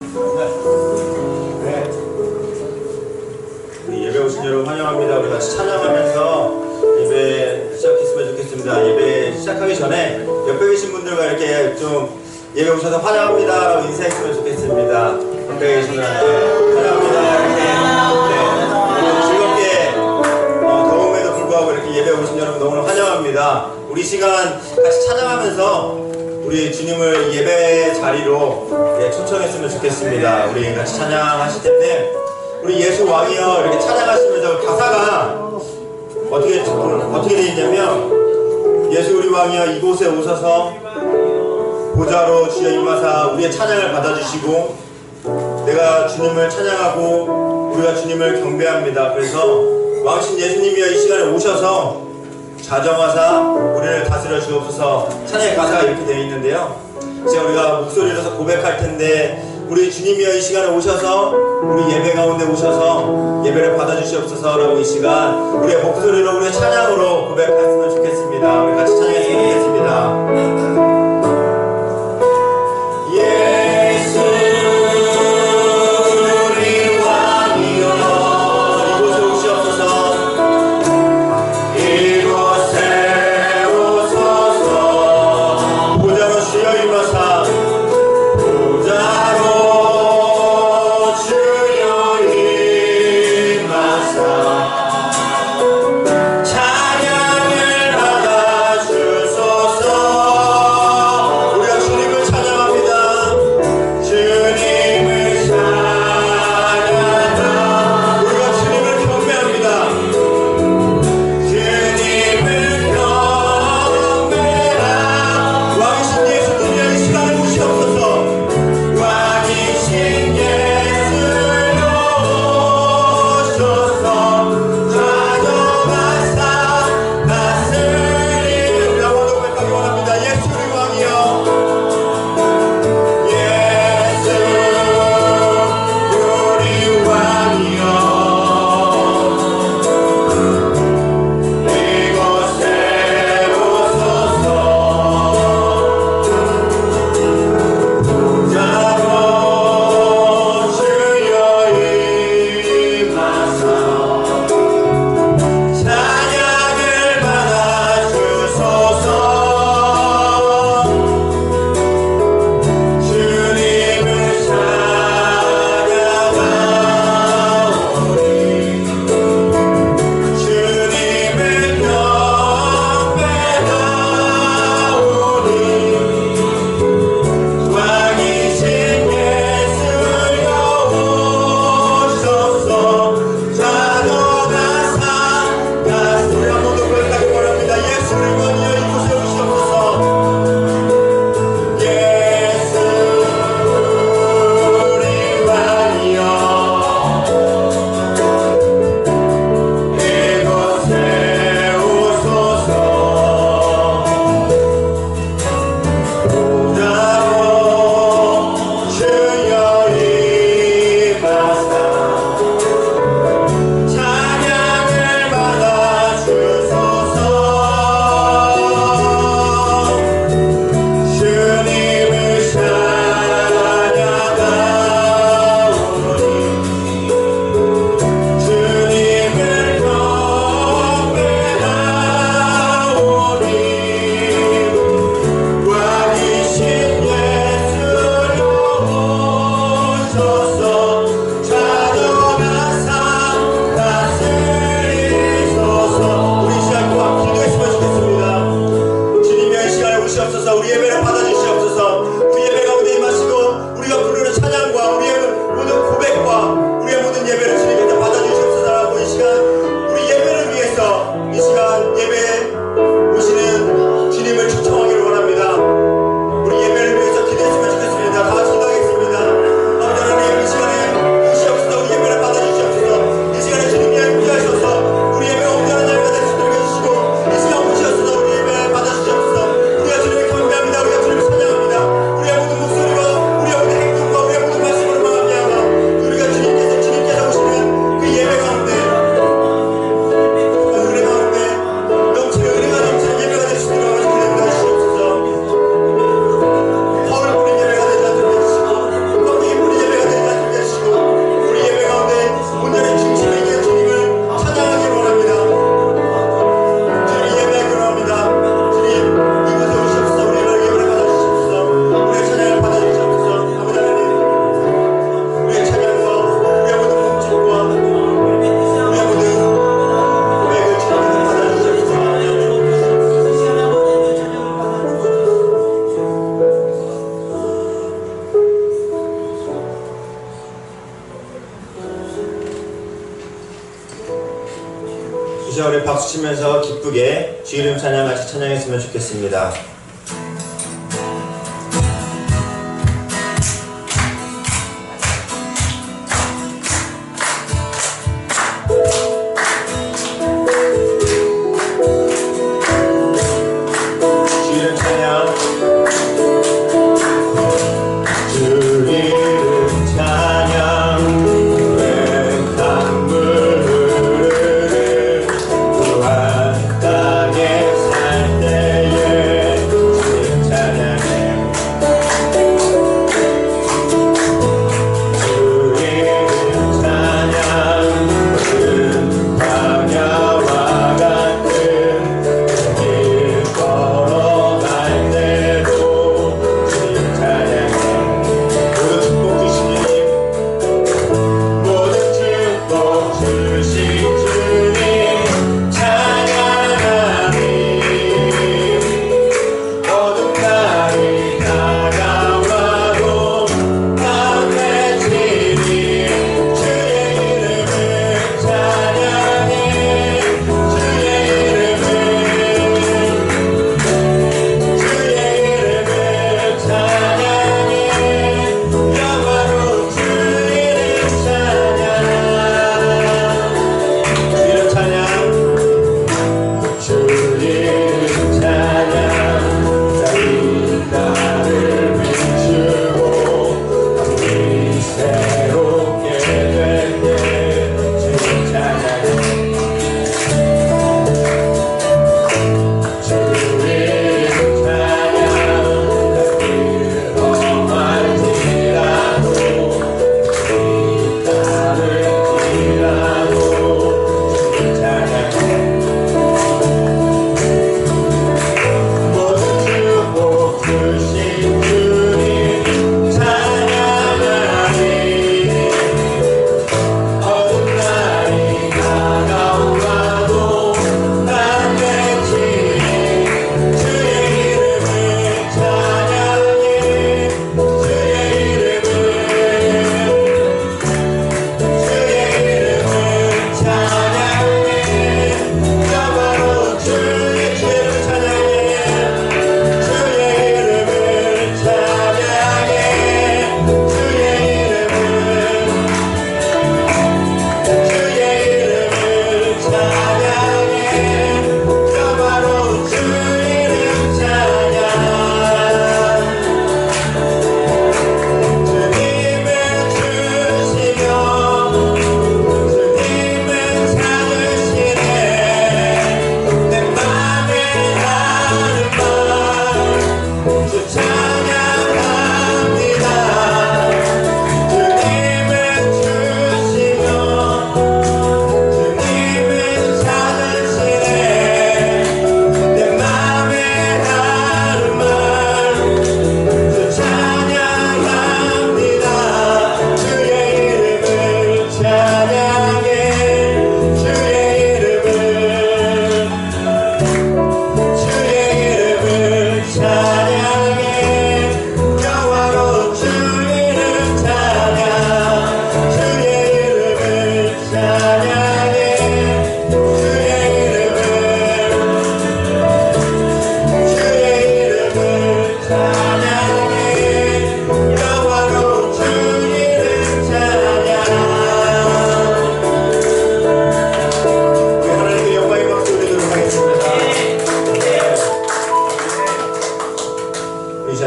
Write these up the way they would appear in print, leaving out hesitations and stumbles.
네. 우리 예배 오신 여러분 환영합니다. 우리 같이 찬양하면서 예배 시작했으면 좋겠습니다. 예배 시작하기 전에 옆에 계신 분들과 이렇게 좀 예배 오셔서 환영합니다 인사했으면 좋겠습니다. 옆에 계신 분들한테 환영합니다 이렇게 즐겁게 더움에도 불구하고 이렇게 예배 오신 여러분 너무 환영합니다. 우리 시간 같이 찬양하면서 우리 주님을 예배 자리로 초청했으면 좋겠습니다. 우리 같이 찬양하실 텐데 우리 예수 왕이여 이렇게 찬양하시면서 가사가 어떻게 되어 있냐면 예수 우리 왕이여 이곳에 오셔서 보좌로 주여 임하사 우리의 찬양을 받아주시고 내가 주님을 찬양하고 우리가 주님을 경배합니다. 그래서 왕신 예수님이여 이 시간에 오셔서 자정하사 우리를 다스려 주옵소서. 찬양의 가사가 이렇게 되어 있는데요. 이제 우리가 목소리로서 고백할 텐데 우리 주님이여 이 시간에 오셔서 우리 예배 가운데 오셔서 예배를 받아주시옵소서라고 이 시간 우리의 목소리로 우리의 찬양으로 고백했으면 좋겠습니다. 우리 같이 찬양했으면 좋겠습니다. 찬양을 받아주소서. 이 시간에 박수 치면서 기쁘게 주 이름 찬양 같이 찬양했으면 좋겠습니다.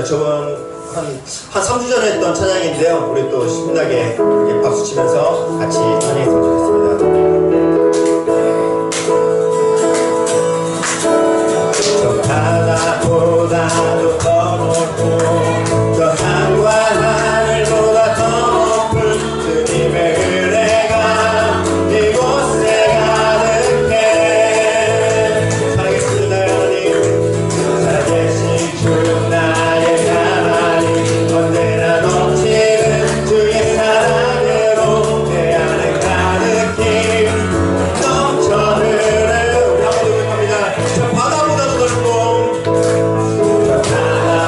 저번 한 3주 전에 했던 찬양인데요. 우리 또 신나게 이렇게 박수 치면서 같이 찬양했으면 좋겠습니다. 저 바다보다도 더 높고 저 산과 하늘보다 더 높은 주님의 은혜가 이곳에 가득해. 살아계신 하나님, 살아계신 주 나의 하나님, 언제나 넘치는 주의 사랑으로 내 안에 가득히 넘쳐 흐르는. 우리 한번 고백합니다. 저 바다보다도 넓고 저 바다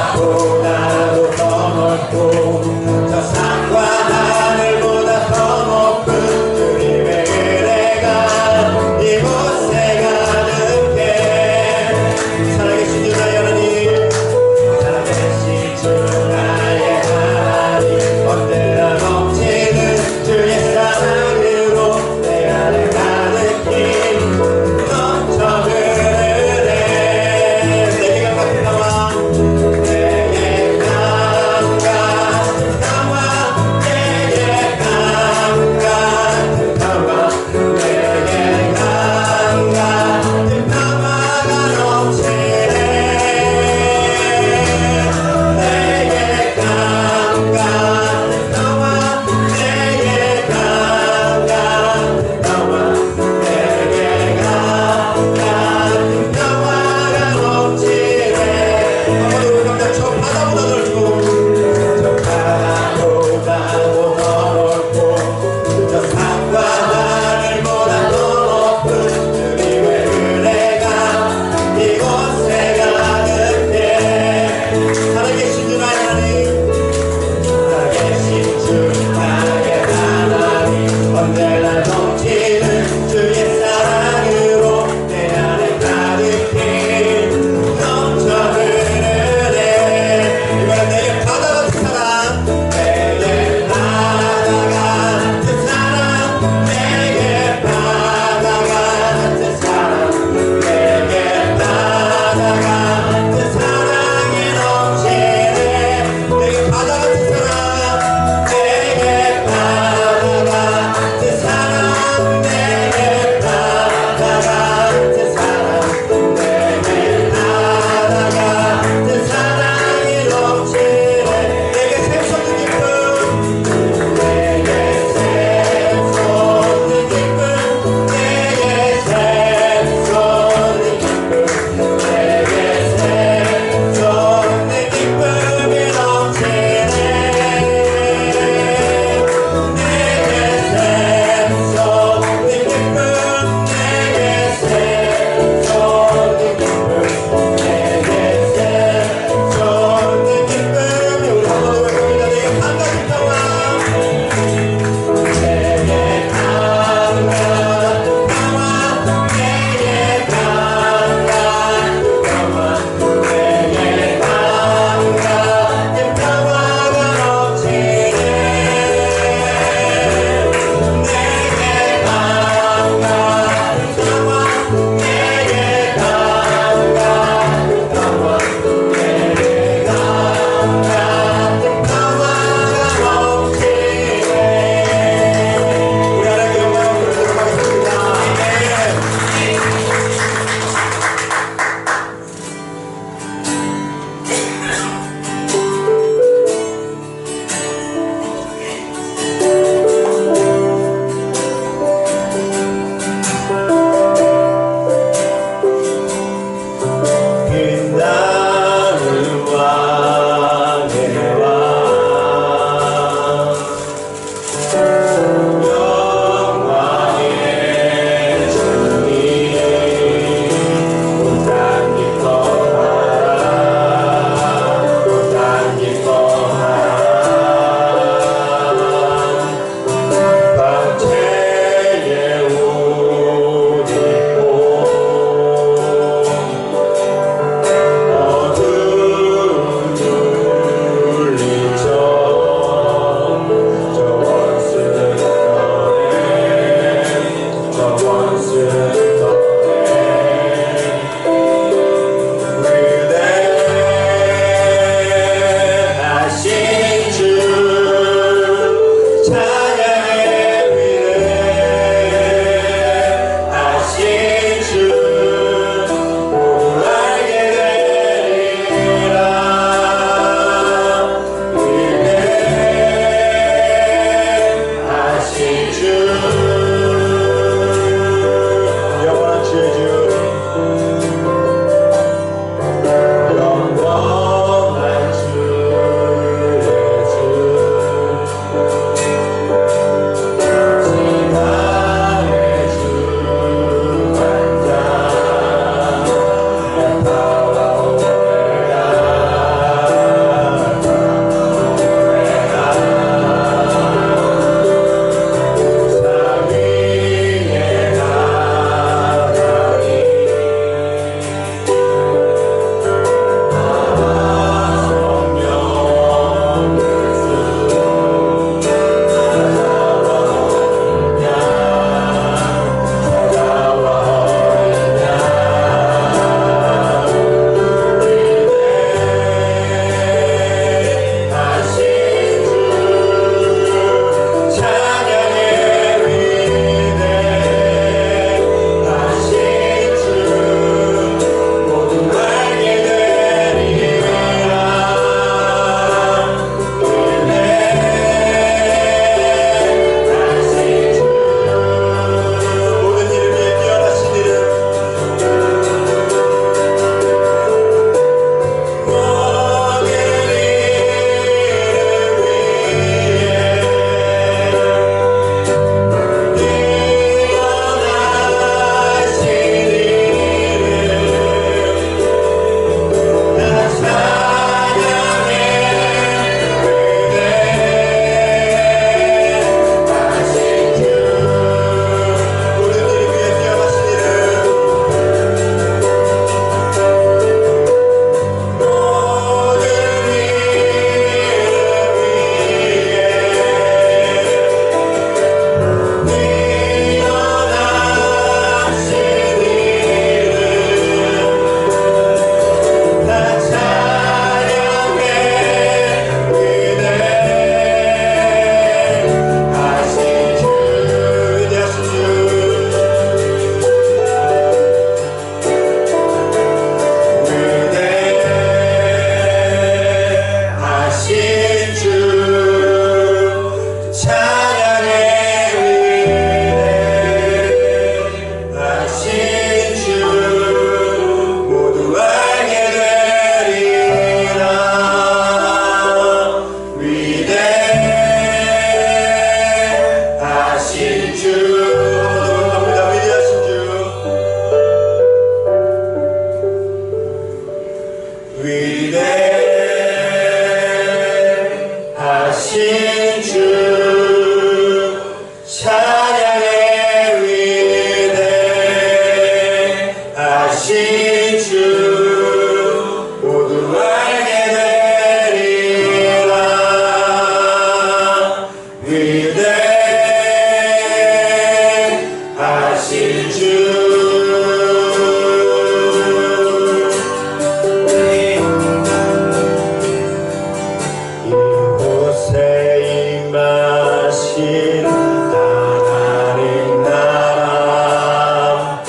되신 하나님 나라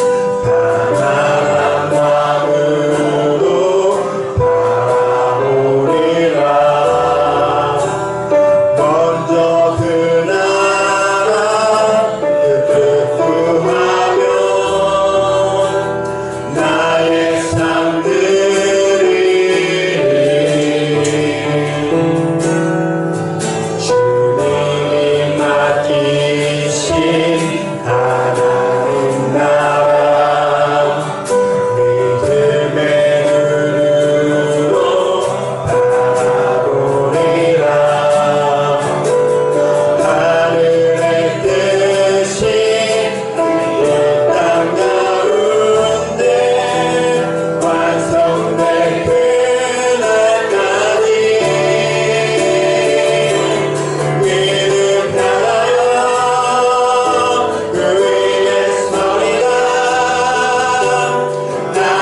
가난한 마음으로 바라보리라. 먼저 그 나라 뜻구하면 나의 삶들이 주님이 맡기신 하나님 나라 믿음의 눈으로 바라보리라. 하늘의 뜻이 이 땅 가운데 완성될 그날까지 믿음하여 그 위에 서리라.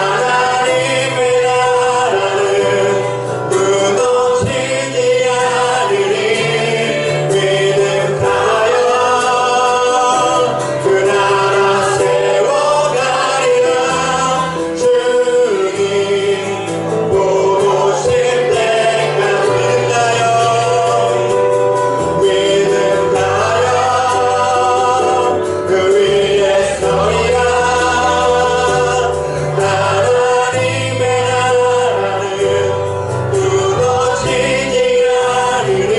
하나님의 나라는 무너지지 않으리. 믿음하여 그 나라 세워가리라. 주님 보고 싶 때까지 믿음하여 그 위에 서리라. 하나님의 나라는 무너지지 않으리.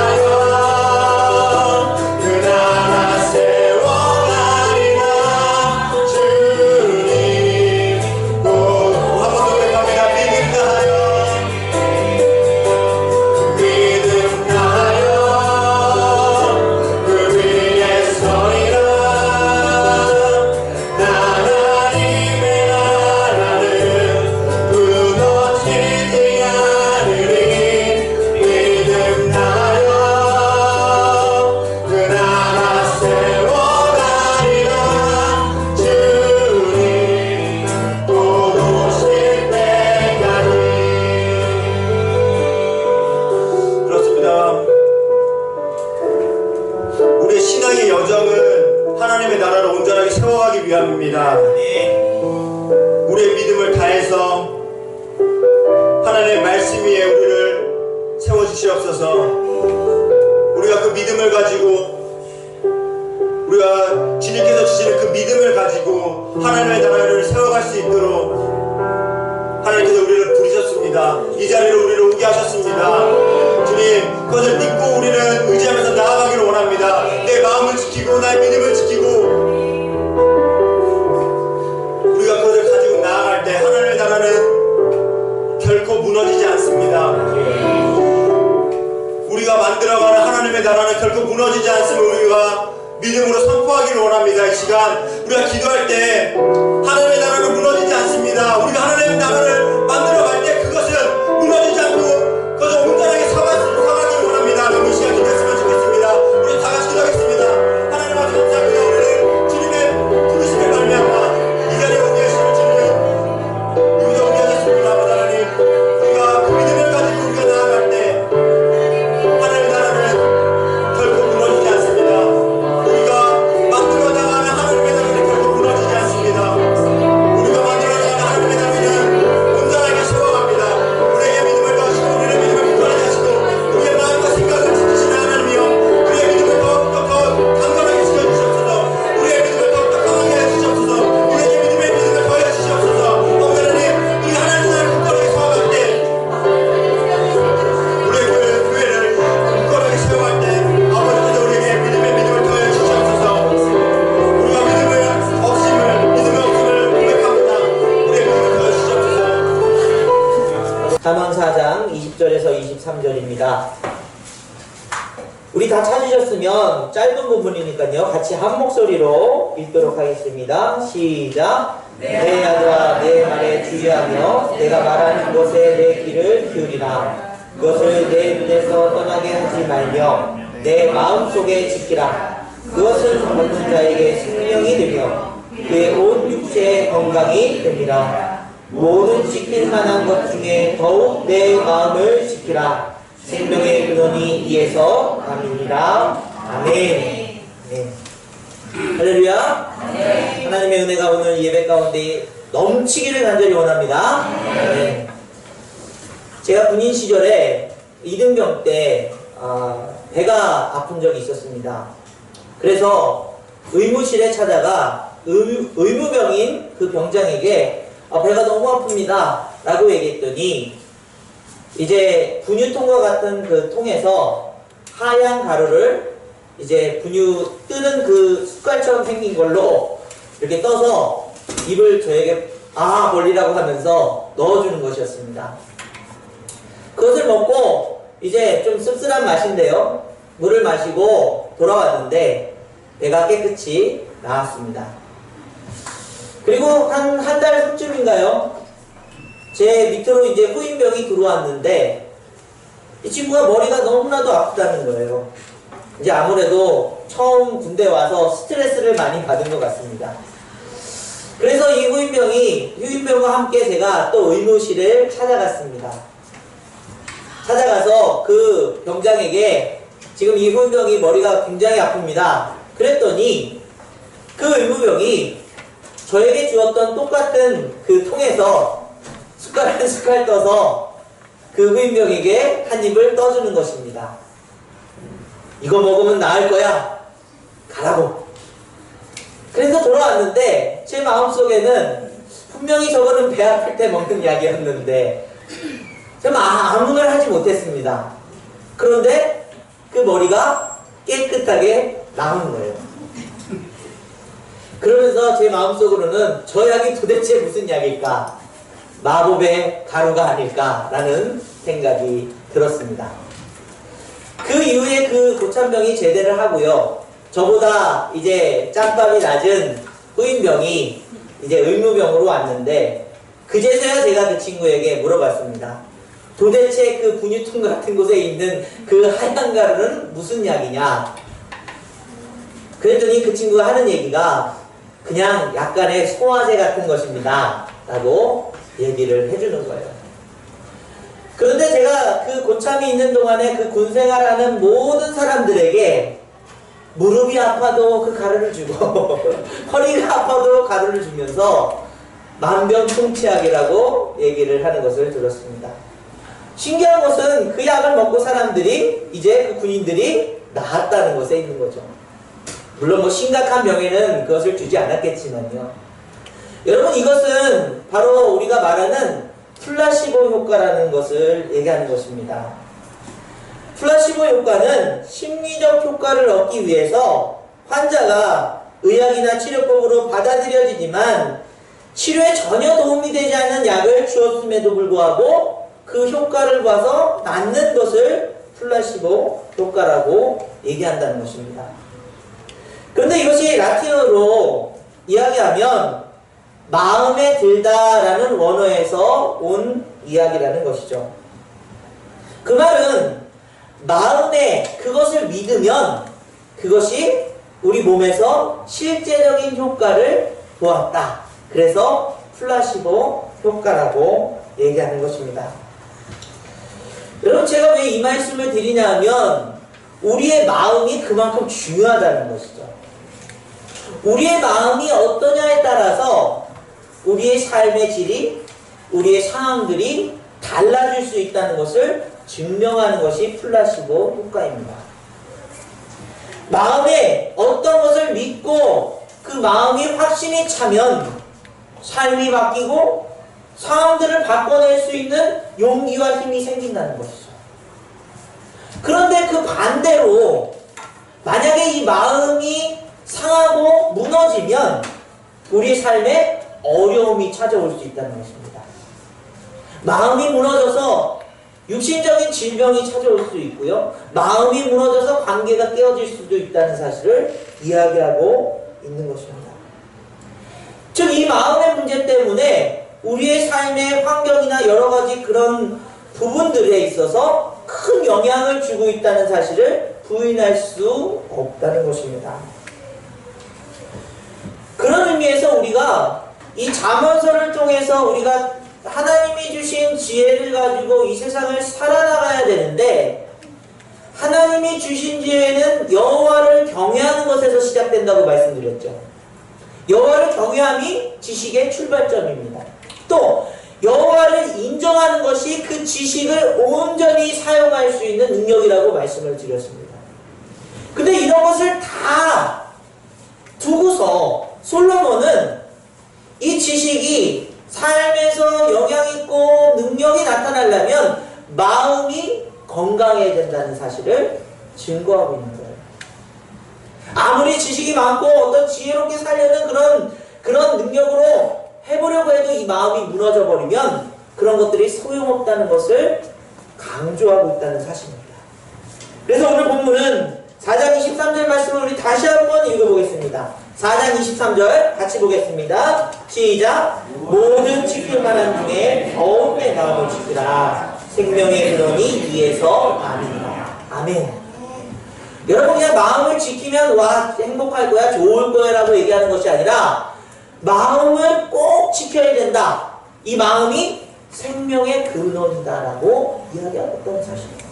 믿음하여 그 나라 세워가리라. 주님 보고 한번 더 고백합니다. 믿음하여 그 위에 서리라. 하나님의 나라는 무너지지 않으리. 믿음하여 그 나라 세워가리라. 주님 보고 싶 때까지. 그렇습니다. 우리의 신앙의 여정은 하나님의 나라를 온전하게 세워가기 위함입니다. 우리의 믿음을 다해서 하나님의 말씀 위에 우리를 세워주시옵소서. 우리가 그 믿음을 가지고 우리가 주님께서 주시는 그 믿음을 가지고 하나님의 나라를 세워갈 수 있도록 하나님께서 우리를 부르셨습니다. 이 자리로 우리를 오게 하셨습니다. 주님, 그것을 믿고 우리는 의지하면서 나아가기를 원합니다. 내 마음을 지키고 나의 믿음을 지키고 우리가 그것을 가지고 나아갈 때 하나님의 나라는 결코 무너지지 않습니다. 우리가 만들어가는 하나님의 나라는 결코 무너지지 않음을 우리가 믿음으로 선포하기를 원합니다. 이 시간 우리가 기도할 때 하나님의 나라는 무너지지 않습니다. 우리가 하나님의 나라를 만들어갈 때 그것은 무너지지 않고 그것을 온전하게 살아가기를 원합니다. 이 시간 기도했으면 좋겠습니다. 우리 다 같이 기도하겠습니다. 하나님 앞에 감사합니다. 우리는 주님의 부르심을 말미암아 이 자리에 오게 하시는 주님은 이곳에 오게 하셨습니다. 하나님, 우리가 그 믿음을 가지고 우리가 나아갈 때 하나님의 나라는 결코 무너지지 않습니다. 우리가 만들어 나가는 하나님의 나라는 결코 무너지지 않습니다. 우리가 만들어 나가는 하나님의 나라는 온전하게 세워갑니다. 우리에게 믿음을 더하시고 우리의 믿음을 굳건하게 하시고 우리의 마음과 생각을 지키시는 하나님이여, 우리의 믿음을 더욱더 강건하게 지켜주시옵소서. 우리의 믿음을 더욱더 강하게 해주시옵소서. 우리에게 믿음을 더해 주시옵소서. 하나님, 우리 하나님 나라를 굳건하게 세워갈 때 우리의 교회를 굳건하게 세워갈 때 아버지께서 우리에게 믿음을 더해 주시옵소서. 우리가 믿음의 없음을 고백합니다. 우리의 믿음을 더해 주시옵소서. 잠언 4장 20절에서 23절입니다. 우리 다 찾으셨으면 짧은 부분이니까요, 같이 한 목소리로 읽도록 하겠습니다. 시작. 내 아들아, 내 말에 주의하며 내가 말하는 것에 내 귀를 기울이라. 그것을 내 눈에서 떠나게 하지 말며 내 마음속에 지키라. 그것은 걷는 자에게 생명이 되며 그의 온 육체의 건강이 됩니다. 모든 지킬 만한 것 중에 더욱 내 마음을 지키라. 생명의 근원이 이에서 남입니다. 아멘. 네. 할렐루야. 하나님의 은혜가 오늘 예배 가운데 넘치기를 간절히 원합니다. 네. 제가 군인 시절에 이등병 때 배가 아픈 적이 있었습니다. 그래서 의무실에 찾아가 의무병인 그 병장에게 배가 너무 아픕니다 라고 얘기했더니 이제 분유통과 같은 그 통에서 하얀 가루를 이제 분유 뜨는 그 숟갈처럼 생긴 걸로 이렇게 떠서 입을 저에게 벌리라고 하면서 넣어주는 것이었습니다. 그것을 먹고 이제 좀 씁쓸한 맛인데요. 물을 마시고 돌아왔는데 배가 깨끗이 나았습니다. 그리고 한 달 후쯤인가요? 제 밑으로 이제 후임병이 들어왔는데 이 친구가 머리가 너무나도 아프다는 거예요. 이제 아무래도 처음 군대 와서 스트레스를 많이 받은 것 같습니다. 그래서 이 후임병과 함께 제가 또 의무실을 찾아갔습니다. 찾아가서 그 병장에게 지금 이 후임병이 머리가 굉장히 아픕니다. 그랬더니 그 의무병이 저에게 주었던 똑같은 그 통에서 숟갈 한 숟갈 떠서 그 후임병에게 한 입을 떠주는 것입니다. 이거 먹으면 나을 거야. 가라고. 그래서 돌아왔는데 제 마음속에는 분명히 저거는 배 아플 때 먹는 약이었는데 정말 아무 말 하지 못했습니다. 그런데 그 머리가 깨끗하게 나온 거예요. 그러면서 제 마음속으로는 저 약이 도대체 무슨 약일까? 마법의 가루가 아닐까라는 생각이 들었습니다. 그 이후에 그 고참병이 제대를 하고요. 저보다 이제 짬밥이 낮은 후임병이 이제 의무병으로 왔는데 그제서야 제가 그 친구에게 물어봤습니다. 도대체 그 분유통 같은 곳에 있는 그 하얀 가루는 무슨 약이냐? 그랬더니 그 친구가 하는 얘기가 그냥 약간의 소화제 같은 것입니다 라고 얘기를 해주는 거예요. 그런데 제가 그 고참이 있는 동안에 그 군생활하는 모든 사람들에게 무릎이 아파도 그 가루를 주고 허리가 아파도 가루를 주면서 만병통치약이라고 얘기를 하는 것을 들었습니다. 신기한 것은 그 약을 먹고 사람들이 이제 그 군인들이 나았다는 것에 있는 거죠. 물론 뭐 심각한 병에는 그것을 주지 않았겠지만요. 여러분 이것은 바로 우리가 말하는 플라시보 효과라는 것을 얘기하는 것입니다. 플라시보 효과는 심리적 효과를 얻기 위해서 환자가 의학이나 치료법으로 받아들여지지만 치료에 전혀 도움이 되지 않는 약을 주었음에도 불구하고 그 효과를 봐서 낫는 것을 플라시보 효과라고 얘기한다는 것입니다. 그런데 이것이 라틴어로 이야기하면 마음에 들다라는 원어에서 온 이야기라는 것이죠. 그 말은 마음에 그것을 믿으면 그것이 우리 몸에서 실제적인 효과를 보았다. 그래서 플라시보 효과라고 얘기하는 것입니다. 여러분 제가 왜 이 말씀을 드리냐 하면 우리의 마음이 그만큼 중요하다는 것이죠. 우리의 마음이 어떠냐에 따라서 우리의 삶의 질이, 우리의 상황들이 달라질 수 있다는 것을 증명하는 것이 플라시보 효과입니다. 마음에 어떤 것을 믿고 그 마음이 확신이 차면 삶이 바뀌고 상황들을 바꿔낼 수 있는 용기와 힘이 생긴다는 것이죠. 그런데 그 반대로 만약에 이 마음이 상하고 무너지면 우리 삶에 어려움이 찾아올 수 있다는 것입니다. 마음이 무너져서 육신적인 질병이 찾아올 수 있고요. 마음이 무너져서 관계가 깨어질 수도 있다는 사실을 이야기하고 있는 것입니다. 즉, 이 마음의 문제 때문에 우리의 삶의 환경이나 여러 가지 그런 부분들에 있어서 큰 영향을 주고 있다는 사실을 부인할 수 없다는 것입니다. 그런 의미에서 우리가 이 잠언서를 통해서 우리가 하나님이 주신 지혜를 가지고 이 세상을 살아나가야 되는데 하나님이 주신 지혜는 여호와를 경외하는 것에서 시작된다고 말씀드렸죠. 여호와를 경외함이 지식의 출발점입니다. 또 여호와를 인정하는 것이 그 지식을 온전히 사용할 수 있는 능력이라고 말씀을 드렸습니다. 근데 이런 것을 다 두고서 솔로몬은 이 지식이 삶에서 영향있고 능력이 나타나려면 마음이 건강해야 된다는 사실을 증거하고 있는 거예요. 아무리 지식이 많고 어떤 지혜롭게 살려는 그런 능력으로 해보려고 해도 이 마음이 무너져 버리면 그런 것들이 소용없다는 것을 강조하고 있다는 사실입니다. 그래서 오늘 본문은 4장 23절 말씀을 우리 다시 한번 읽어보겠습니다. 4장 23절 같이 보겠습니다. 시작. 모든 지킬 만한 중에 더욱 내 마음을 지키라. 생명의 근원이 이에서 아니라. 아멘. 여러분 그냥 마음을 지키면 와 행복할 거야 좋을 거야 라고 얘기하는 것이 아니라 마음을 꼭 지켜야 된다. 이 마음이 생명의 근원이다라고 이야기하고 사실입니다.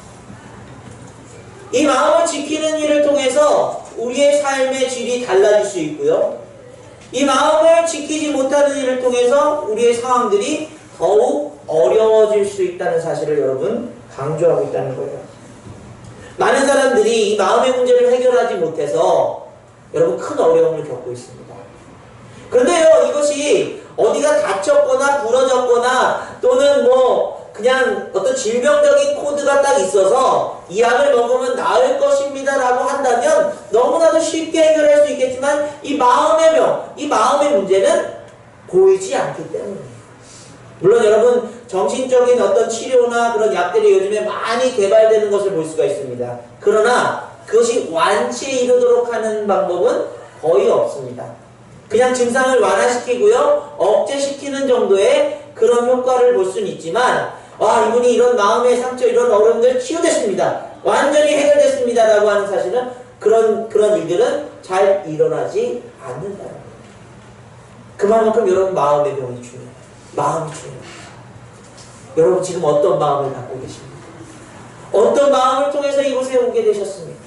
이 마음을 지키는 일을 통해서 우리의 삶의 질이 달라질 수 있고요. 이 마음을 지키지 못하는 일을 통해서 우리의 상황들이 더욱 어려워질 수 있다는 사실을 여러분 강조하고 있다는 거예요. 많은 사람들이 이 마음의 문제를 해결하지 못해서 여러분 큰 어려움을 겪고 있습니다. 그런데요, 이것이 어디가 다쳤거나 부러졌거나 또는 뭐 그냥 어떤 질병적인 코드가 딱 있어서 이 약을 먹으면 나을 것입니다 라고 한다면 너무나도 쉽게 해결할 수 있겠지만 이 마음의 병, 이 마음의 문제는 보이지 않기 때문이에요. 물론 여러분 정신적인 어떤 치료나 그런 약들이 요즘에 많이 개발되는 것을 볼 수가 있습니다. 그러나 그것이 완치에 이르도록 하는 방법은 거의 없습니다. 그냥 증상을 완화시키고요, 억제시키는 정도의 그런 효과를 볼 수는 있지만 이분이 이런 마음의 상처, 이런 어려움들 치유됐습니다. 완전히 해결됐습니다. 라고 하는 사실은 그런 일들은 잘 일어나지 않는다는 거예요. 그만큼 여러분 마음의 병이 중요해요. 마음이 중요해요. 여러분 지금 어떤 마음을 갖고 계십니까? 어떤 마음을 통해서 이곳에 오게 되셨습니까?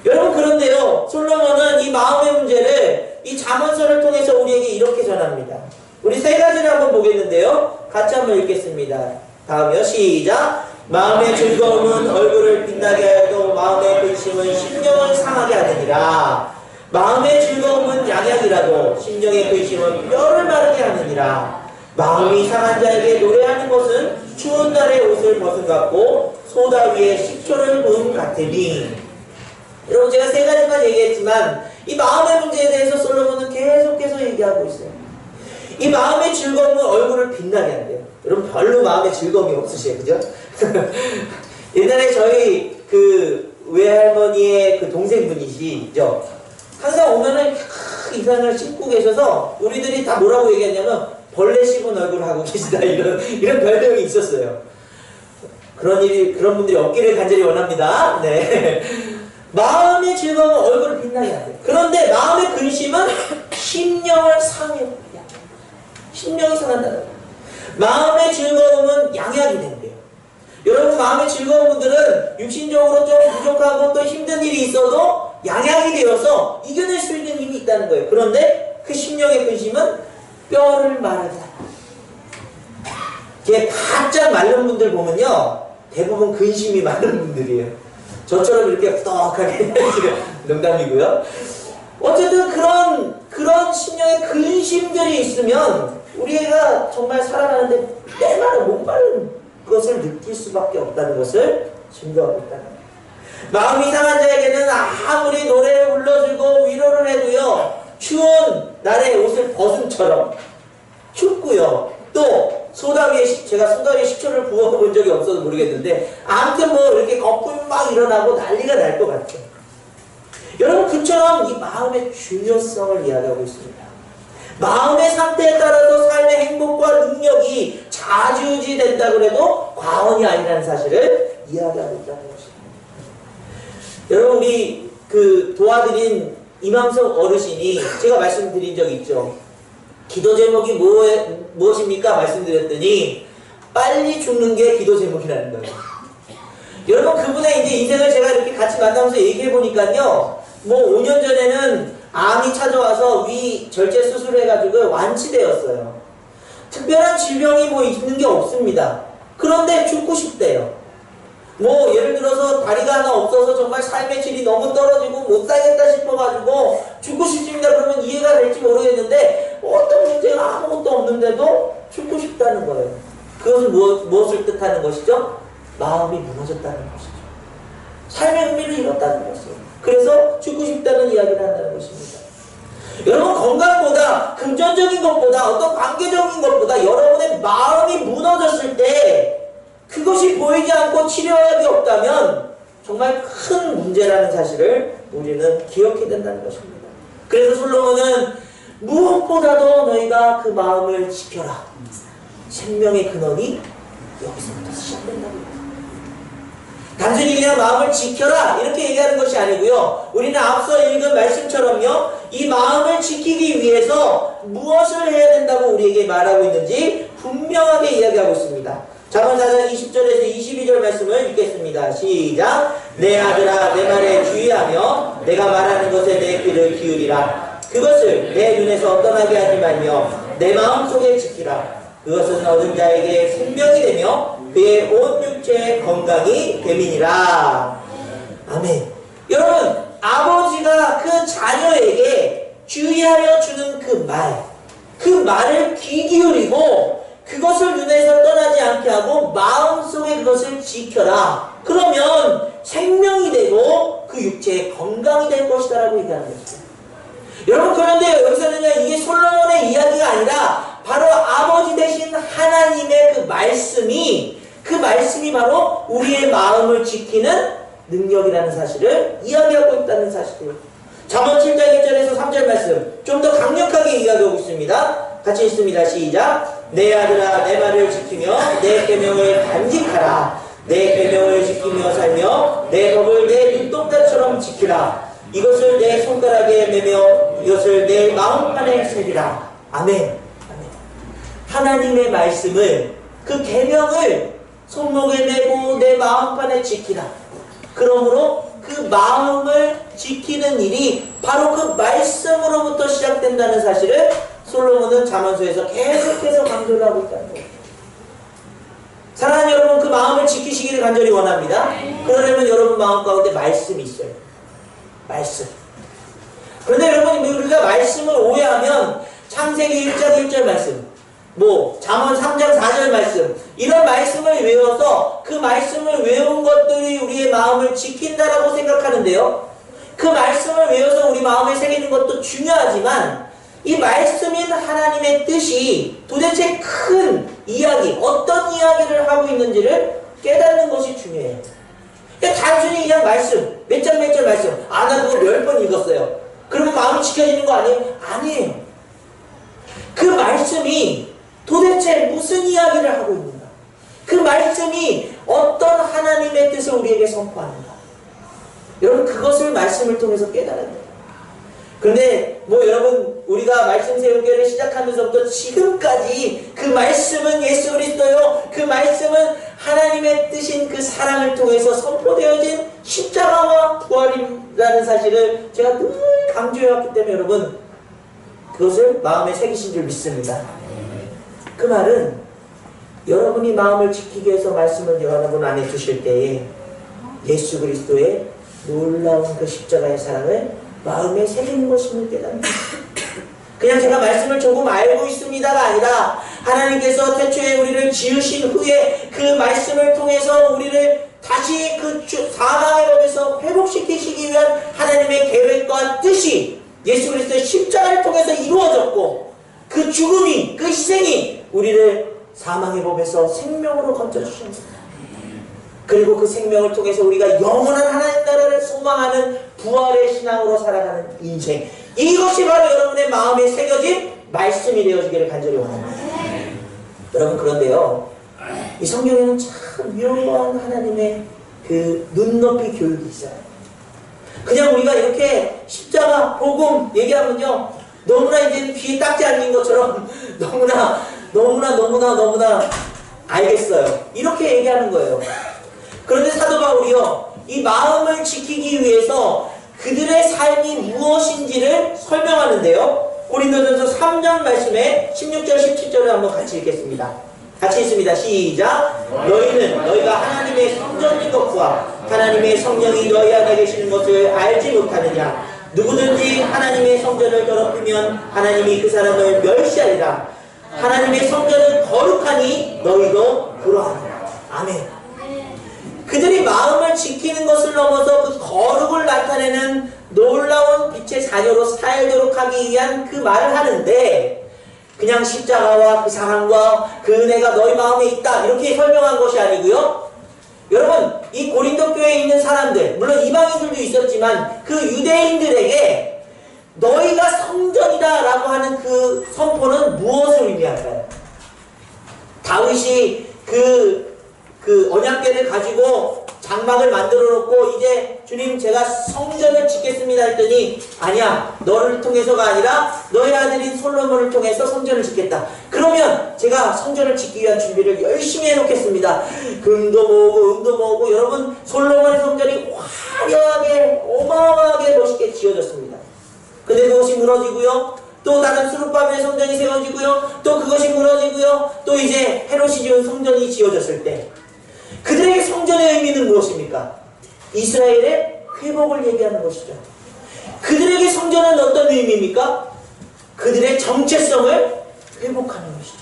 여러분 그런데요, 솔로몬은 이 마음의 문제를 이 잠언서를 통해서 우리에게 이렇게 전합니다. 우리 세 가지를 한번 보겠는데요, 같이 한번 읽겠습니다. 다음이요. 시작. 마음의 즐거움은 얼굴을 빛나게 하여도 마음의 근심은 심령을 상하게 하느니라. 마음의 즐거움은 양약이라도 심령의 근심은 뼈를 마르게 하느니라. 마음이 상한 자에게 노래하는 것은 추운 날에 옷을 벗은 같고 소다 위에 식초를 부은 같으니. 여러분 제가 세 가지만 얘기했지만 이 마음의 문제에 대해서 솔로몬은 계속해서 얘기하고 있어요. 이 마음의 즐거움은 얼굴을 빛나게 한대요. 여러분 별로 마음에 즐거움이 없으세요, 그죠? 옛날에 저희 그 외할머니의 그 동생분이시죠. 항상 오면은 이상을 씻고 계셔서 우리들이 다 뭐라고 얘기했냐면 벌레 씹은 얼굴을 하고 계시다 이런 별명이 있었어요. 그런 분들이 없기를 간절히 원합니다. 네. 마음의 즐거움은 얼굴을 빛나게 한대요. 그런데 마음의 근심은 심령을 상해요. 심령이 상한다는 거예요. 마음의 즐거움은 양약이 된대요. 여러분 마음의 즐거운 분들은 육신적으로 좀 부족하고 또 힘든 일이 있어도 양약이 되어서 이겨낼 수 있는 힘이 있다는 거예요. 그런데 그 심령의 근심은 뼈를 마르게 한다. 이게 바짝 마른 분들 보면요, 대부분 근심이 많은 분들이에요. 저처럼 이렇게 후덕하게 농담이고요. 어쨌든 그런 심령의 근심들이 있으면 우리가 정말 살아가는데 때마다 목마른 것을 느낄 수밖에 없다는 것을 증거하고 있다는 거예요. 마음이 상한 자에게는 아무리 노래를 불러주고 위로를 해도요, 추운 날에 옷을 벗은처럼 춥고요. 또 소다 위에 제가 소다 위에 식초를 부어본 적이 없어서 모르겠는데 아무튼 뭐 이렇게 거품이 막 일어나고 난리가 날 것 같아요. 여러분 그처럼 이 마음의 중요성을 이야기하고 있습니다. 마음의 상태에 따라서 삶의 행복과 능력이 좌지우지된다고 해도 과언이 아니라는 사실을 이야기하고 있다는 것입니다. 여러분 우리 그 도와드린 이맘석 어르신이 제가 말씀드린 적이 있죠. 기도 제목이 무엇입니까? 말씀드렸더니 빨리 죽는 게 기도 제목이라는 거예요. 여러분 그분의 이제 인생을 제가 이렇게 같이 만나면서 얘기해 보니까요. 뭐 5년 전에는 암이 찾아와서 위 절제 수술을 해가지고 완치되었어요. 특별한 질병이 뭐 있는 게 없습니다. 그런데 죽고 싶대요. 뭐 예를 들어서 다리가 하나 없어서 정말 삶의 질이 너무 떨어지고 못 살겠다 싶어가지고 죽고 싶습니다. 그러면 이해가 될지 모르겠는데 어떤 문제가 아무것도 없는데도 죽고 싶다는 거예요. 그것은 무엇을 뜻하는 것이죠? 마음이 무너졌다는 것이죠. 삶의 의미를 잃었다는 것이에요. 그래서 죽고 싶다는 이야기를 한다는 것입니다. 여러분 건강보다 금전적인 것보다 어떤 관계적인 것보다 여러분의 마음이 무너졌을 때 그것이 보이지 않고 치료약이 없다면 정말 큰 문제라는 사실을 우리는 기억해야 된다는 것입니다. 그래서 솔로몬은 무엇보다도 너희가 그 마음을 지켜라. 생명의 근원이 여기서부터 시작된다고 합니다. 단순히 그냥 마음을 지켜라 이렇게 얘기하는 것이 아니고요. 우리는 앞서 읽은 말씀처럼요. 이 마음을 지키기 위해서 무엇을 해야 된다고 우리에게 말하고 있는지 분명하게 이야기하고 있습니다. 잠언 4장 20절에서 22절 말씀을 읽겠습니다. 시작. 내 아들아 내 말에 주의하며 내가 말하는 것에 내 귀를 기울이라. 그것을 내 눈에서 떠나게 하지 말며 내 마음속에 지키라. 그것은 얻은 자에게 생명이 되며 그의 온 육체의 건강이 됨이니라. 아멘. 여러분 아버지가 그 자녀에게 주의하여 주는 그 말을 귀 기울이고 그것을 눈에서 떠나지 않게 하고 마음속에 그것을 지켜라. 그러면 생명이 되고 그 육체의 건강이 될 것이다 라고 얘기하는 것입니다. 여러분 그런데 여기서는요 이게 솔로몬의 이야기가 아니라 바로 아버지 되신 하나님의 그 말씀이 바로 우리의 마음을 지키는 능력이라는 사실을 이야기하고 있다는 사실이에요. 잠언 7장 1절에서 3절 말씀 좀 더 강력하게 이야기하고 있습니다. 같이 읽습니다. 시작. 내 아들아 내 말을 지키며 내 계명을 간직하라. 내 계명을 지키며 살며 내 법을 내 눈동자처럼 지키라. 이것을 내 손가락에 매며 이것을 내 마음판에 새기라. 아멘. 아멘. 하나님의 말씀을 그 계명을 손목에 메고 내 마음판에 지키라. 그러므로 그 마음을 지키는 일이 바로 그 말씀으로부터 시작된다는 사실을 솔로몬은 잠언서에서 계속해서 강조를 하고 있다는 거예요. 사랑하는 여러분 그 마음을 지키시기를 간절히 원합니다. 그러려면 여러분 마음 가운데 말씀이 있어요. 말씀. 그런데 여러분 우리가 말씀을 오해하면 창세기 1장 1절 말씀 잠언 3장 4절 말씀 이런 말씀을 외워서 그 말씀을 외운 것들이 우리의 마음을 지킨다라고 생각하는데요. 그 말씀을 외워서 우리 마음에 새기는 것도 중요하지만 이 말씀인 하나님의 뜻이 도대체 큰 이야기, 어떤 이야기를 하고 있는지를 깨닫는 것이 중요해요. 그러니까 단순히 그냥 말씀, 몇 장 몇 절 말씀, 나 그거 10번 읽었어요. 그러면 마음이 지켜지는 거 아니에요? 아니에요. 그 말씀이 도대체 무슨 이야기를 하고 있는가? 그 말씀이 어떤 하나님의 뜻을 우리에게 선포하는가? 여러분 그것을 말씀을 통해서 깨달아야 돼요. 그런데 여러분 우리가 말씀 세우기를 시작하면서부터 지금까지 그 말씀은 예수 그리스도요. 그 말씀은 하나님의 뜻인 그 사랑을 통해서 선포되어진 십자가와 부활이라는 사실을 제가 늘 강조해왔기 때문에 여러분 그것을 마음에 새기신 줄 믿습니다. 그 말은 여러분이 마음을 지키기 위해서 말씀을 여러분 안에 두실 때에 예수 그리스도의 놀라운 그 십자가의 사랑을 마음에 새기는 것임을 깨닫습니다. 그냥 제가 말씀을 조금 알고 있습니다가 아니라 하나님께서 태초에 우리를 지으신 후에 그 말씀을 통해서 우리를 다시 그 사망의 법에서 회복시키시기 위한 하나님의 계획과 뜻이 예수 그리스도의 십자가를 통해서 이루어졌고 그 죽음이 그 희생이 우리를 사망의 법에서 생명으로 건져주셨습니다. 그리고 그 생명을 통해서 우리가 영원한 하나님 나라를 소망하는 부활의 신앙으로 살아가는 인생 이것이 바로 여러분의 마음에 새겨진 말씀이 되어지기를 간절히 원합니다. 여러분 그런데요 이 성경에는 참 위험한 하나님의 그 눈높이 교육이 있어요. 그냥 우리가 이렇게 십자가 복음 얘기하면요 너무나 이제 귀에 딱지 않는 것처럼 너무나 알겠어요. 이렇게 얘기하는 거예요. 그런데 사도 바울이요, 이 마음을 지키기 위해서 그들의 삶이 무엇인지를 설명하는데요. 고린도전서 3장 말씀에 16절 17절을 한번 같이 읽겠습니다. 같이 읽습니다. 시작. 너희가 하나님의 성전인 것과 하나님의 성령이 너희 안에 계시는 것을 알지 못하느냐. 누구든지 하나님의 성전을 더럽히면 하나님이 그 사람을 멸시하리라. 하나님의 성전은 거룩하니 너희도 그러하라. 아멘. 그들이 마음을 지키는 것을 넘어서 그 거룩을 나타내는 놀라운 빛의 자녀로 살도록 하기 위한 그 말을 하는데, 그냥 십자가와 그 사랑과 그 은혜가 너희 마음에 있다 이렇게 설명한 것이 아니고요. 여러분, 이 고린도 교회에 있는 사람들, 물론 이방인들도 있었지만 그 유대인들에게 너희가 성전이다 라고 하는 그 선포는 무엇을 의미할까요? 다윗이 그 언약궤를 가지고 장막을 만들어 놓고 이제 주님 제가 성전을 짓겠습니다 했더니, 아니야, 너를 통해서가 아니라 너희 아들인 솔로몬을 통해서 성전을 짓겠다. 그러면 제가 성전을 짓기 위한 준비를 열심히 해놓겠습니다. 금도 모으고 여러분, 솔로몬의 성전이 화려하게 어마어마하게 멋있게 지어졌습니다. 근데 그것이 무너지고요, 또 다른 스룹바벨의 성전이 세워지고요, 또 그것이 무너지고요, 또 이제 헤롯이 지은 성전이 지어졌을 때 그들에게 성전의 의미는 무엇입니까? 이스라엘의 회복을 얘기하는 것이죠. 그들에게 성전은 어떤 의미입니까? 그들의 정체성을 회복하는 것이죠.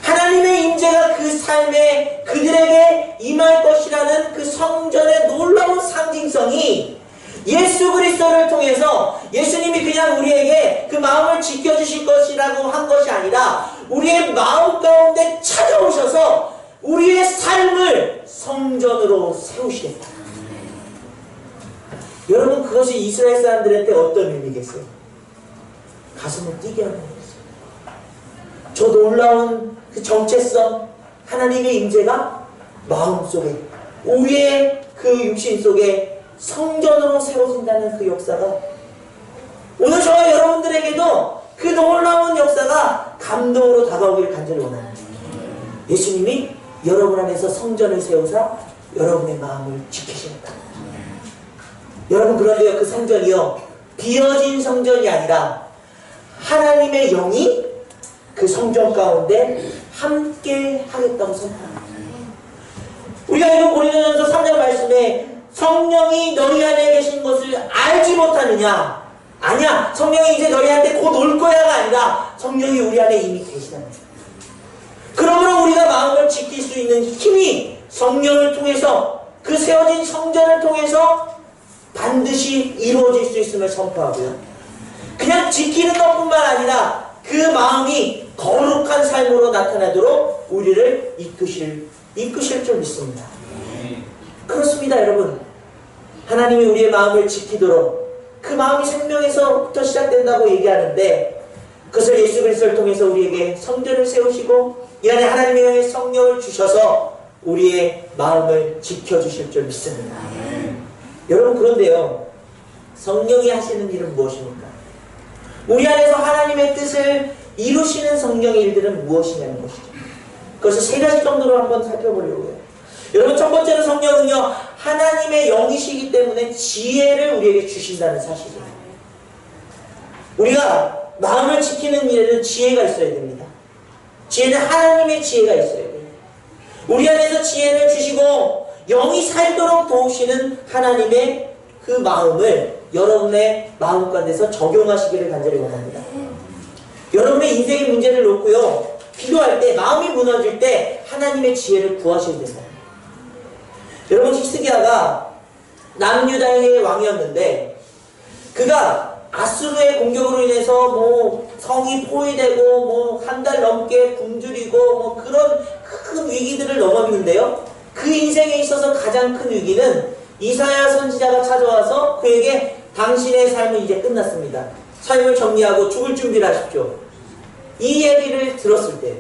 하나님의 임재가 그 삶에 그들에게 임할 것이라는 그 성전의 놀라운 상징성이 예수 그리스도를 통해서, 예수님이 그냥 우리에게 그 마음을 지켜주실 것이라고 한 것이 아니라 우리의 마음 가운데 찾아오셔서 우리의 삶을 성전으로 세우시겠다. 여러분, 그것이 이스라엘 사람들한테 어떤 의미겠어요? 가슴을 뛰게 하는 거였어요. 저 놀라운 그 정체성, 하나님의 임재가 마음속에, 우리의 그 육신 속에 성전으로 세워진다는 그 역사가, 오늘 저와 여러분들에게도 그 놀라운 역사가 감동으로 다가오기를 간절히 원합니다. 예수님이 여러분 안에서 성전을 세우사 여러분의 마음을 지키신다. 여러분, 그런데요, 그 성전이요, 비어진 성전이 아니라 하나님의 영이 그 성전 가운데 함께 하겠다고 선포합니다. 우리가 이번 고린도전서 3장 말씀에 성령이 너희 안에 계신 것을 알지 못하느냐. 아니야, 성령이 이제 너희한테 곧 올 거야가 아니라 성령이 우리 안에 이미 계시다는 거예요. 그러므로 우리가 마음을 지킬 수 있는 힘이 성령을 통해서, 그 세워진 성전을 통해서 반드시 이루어질 수 있음을 선포하고요. 그냥 지키는 것뿐만 아니라 그 마음이 거룩한 삶으로 나타나도록 우리를 이끄실 줄 믿습니다. 그렇습니다, 여러분. 하나님이 우리의 마음을 지키도록, 그 마음이 생명에서부터 시작된다고 얘기하는데, 그것을 예수 그리스도를 통해서 우리에게 성전을 세우시고 이 안에 하나님의 성령을 주셔서 우리의 마음을 지켜주실 줄 믿습니다. 여러분, 그런데요, 성령이 하시는 일은 무엇입니까? 우리 안에서 하나님의 뜻을 이루시는 성령의 일들은 무엇이냐는 것이죠. 그것을 세 가지 정도로 한번 살펴보려고요. 여러분, 첫 번째는 성령은요, 하나님의 영이시기 때문에 지혜를 우리에게 주신다는 사실이에요. 우리가 마음을 지키는 일에는 지혜가 있어야 됩니다. 지혜는 하나님의 지혜가 있어야 돼요. 우리 안에서 지혜를 주시고 영이 살도록 도우시는 하나님의 그 마음을 여러분의 마음 가운데서 적용하시기를 간절히 원합니다. 여러분의 인생의 문제를 놓고요, 기도할 때, 마음이 무너질 때 하나님의 지혜를 구하셔야 된다. 여러분, 히스기야가 남유다의 왕이었는데, 그가 아수르의 공격으로 인해서 뭐 성이 포위되고 뭐 한 달 넘게 굶주리고 뭐 그런 큰 위기들을 넘었는데요, 그 인생에 있어서 가장 큰 위기는 이사야 선지자가 찾아와서 그에게 당신의 삶은 이제 끝났습니다. 삶을 정리하고 죽을 준비를 하십시오. 이 얘기를 들었을 때,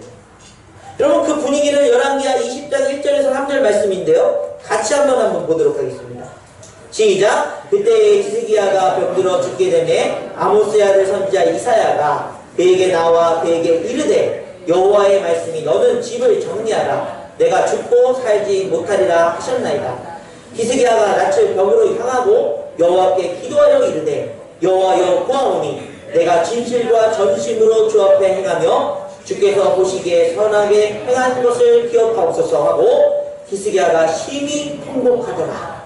여러분, 그 분위기를 열왕기하 20장 1절에서 3절 말씀인데요, 같이 한번 보도록 하겠습니다. 시작. 그때 히스기야가 병들어 죽게 되매 아모스의 아들 선지자 이사야가 그에게 나와 그에게 이르되 여호와의 말씀이 너는 집을 정리하라. 내가 죽고 살지 못하리라 하셨나이다. 히스기야가 낯을 벽으로 향하고 여호와께 기도하여 이르되 여호와여 구하오니 내가 진실과 전심으로 주 앞에 행하며 주께서 보시기에 선하게 행한 것을 기억하옵소서 하고 히스기야가 심히 통곡하더라.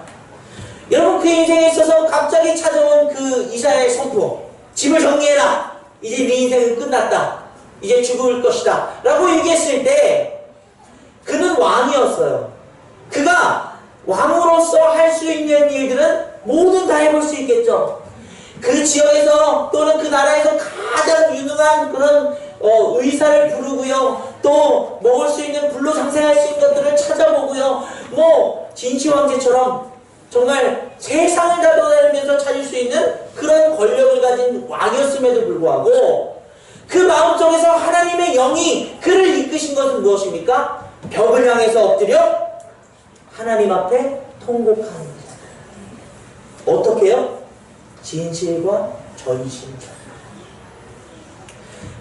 여러분, 그 인생에 있어서 갑자기 찾아온 그 이사야의 선포, 집을 정리해라. 이제 네 인생은 끝났다. 이제 죽을 것이다 라고 얘기했을 때 그는 왕이었어요. 그가 왕으로서 할 수 있는 일들은 모든 다 해볼 수 있겠죠. 그 지역에서 또는 그 나라에서 가장 유능한 그런 의사를 부르고요. 또 먹을 수 있는 불로 장생할 수 있는 것들을 찾아보고요. 뭐 진시황제처럼 정말 세상을 다 돌아다니면서 찾을 수 있는 그런 권력을 가진 왕이었음에도 불구하고 그 마음속에서 하나님의 영이 그를 이끄신 것은 무엇입니까? 벽을 향해서 엎드려 하나님 앞에 통곡하는 겁니다. 어떻게요? 진실과 전심과.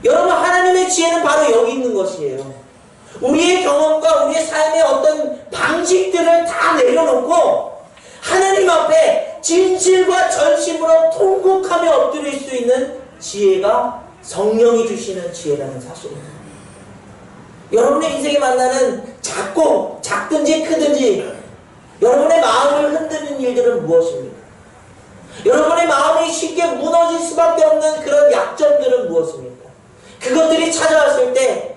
여러분, 하나님의 지혜는 바로 여기 있는 것이에요. 우리의 경험과 우리의 삶의 어떤 방식들을 다 내려놓고 하나님 앞에 진실과 전심으로 통곡하며 엎드릴 수 있는 지혜가 성령이 주시는 지혜라는 사실입니다. 여러분의 인생에 만나는 작든지 크든지 여러분의 마음을 흔드는 일들은 무엇입니까? 여러분의 마음이 쉽게 무너질 수밖에 없는 그런 약점들은 무엇입니까? 그것들이 찾아왔을 때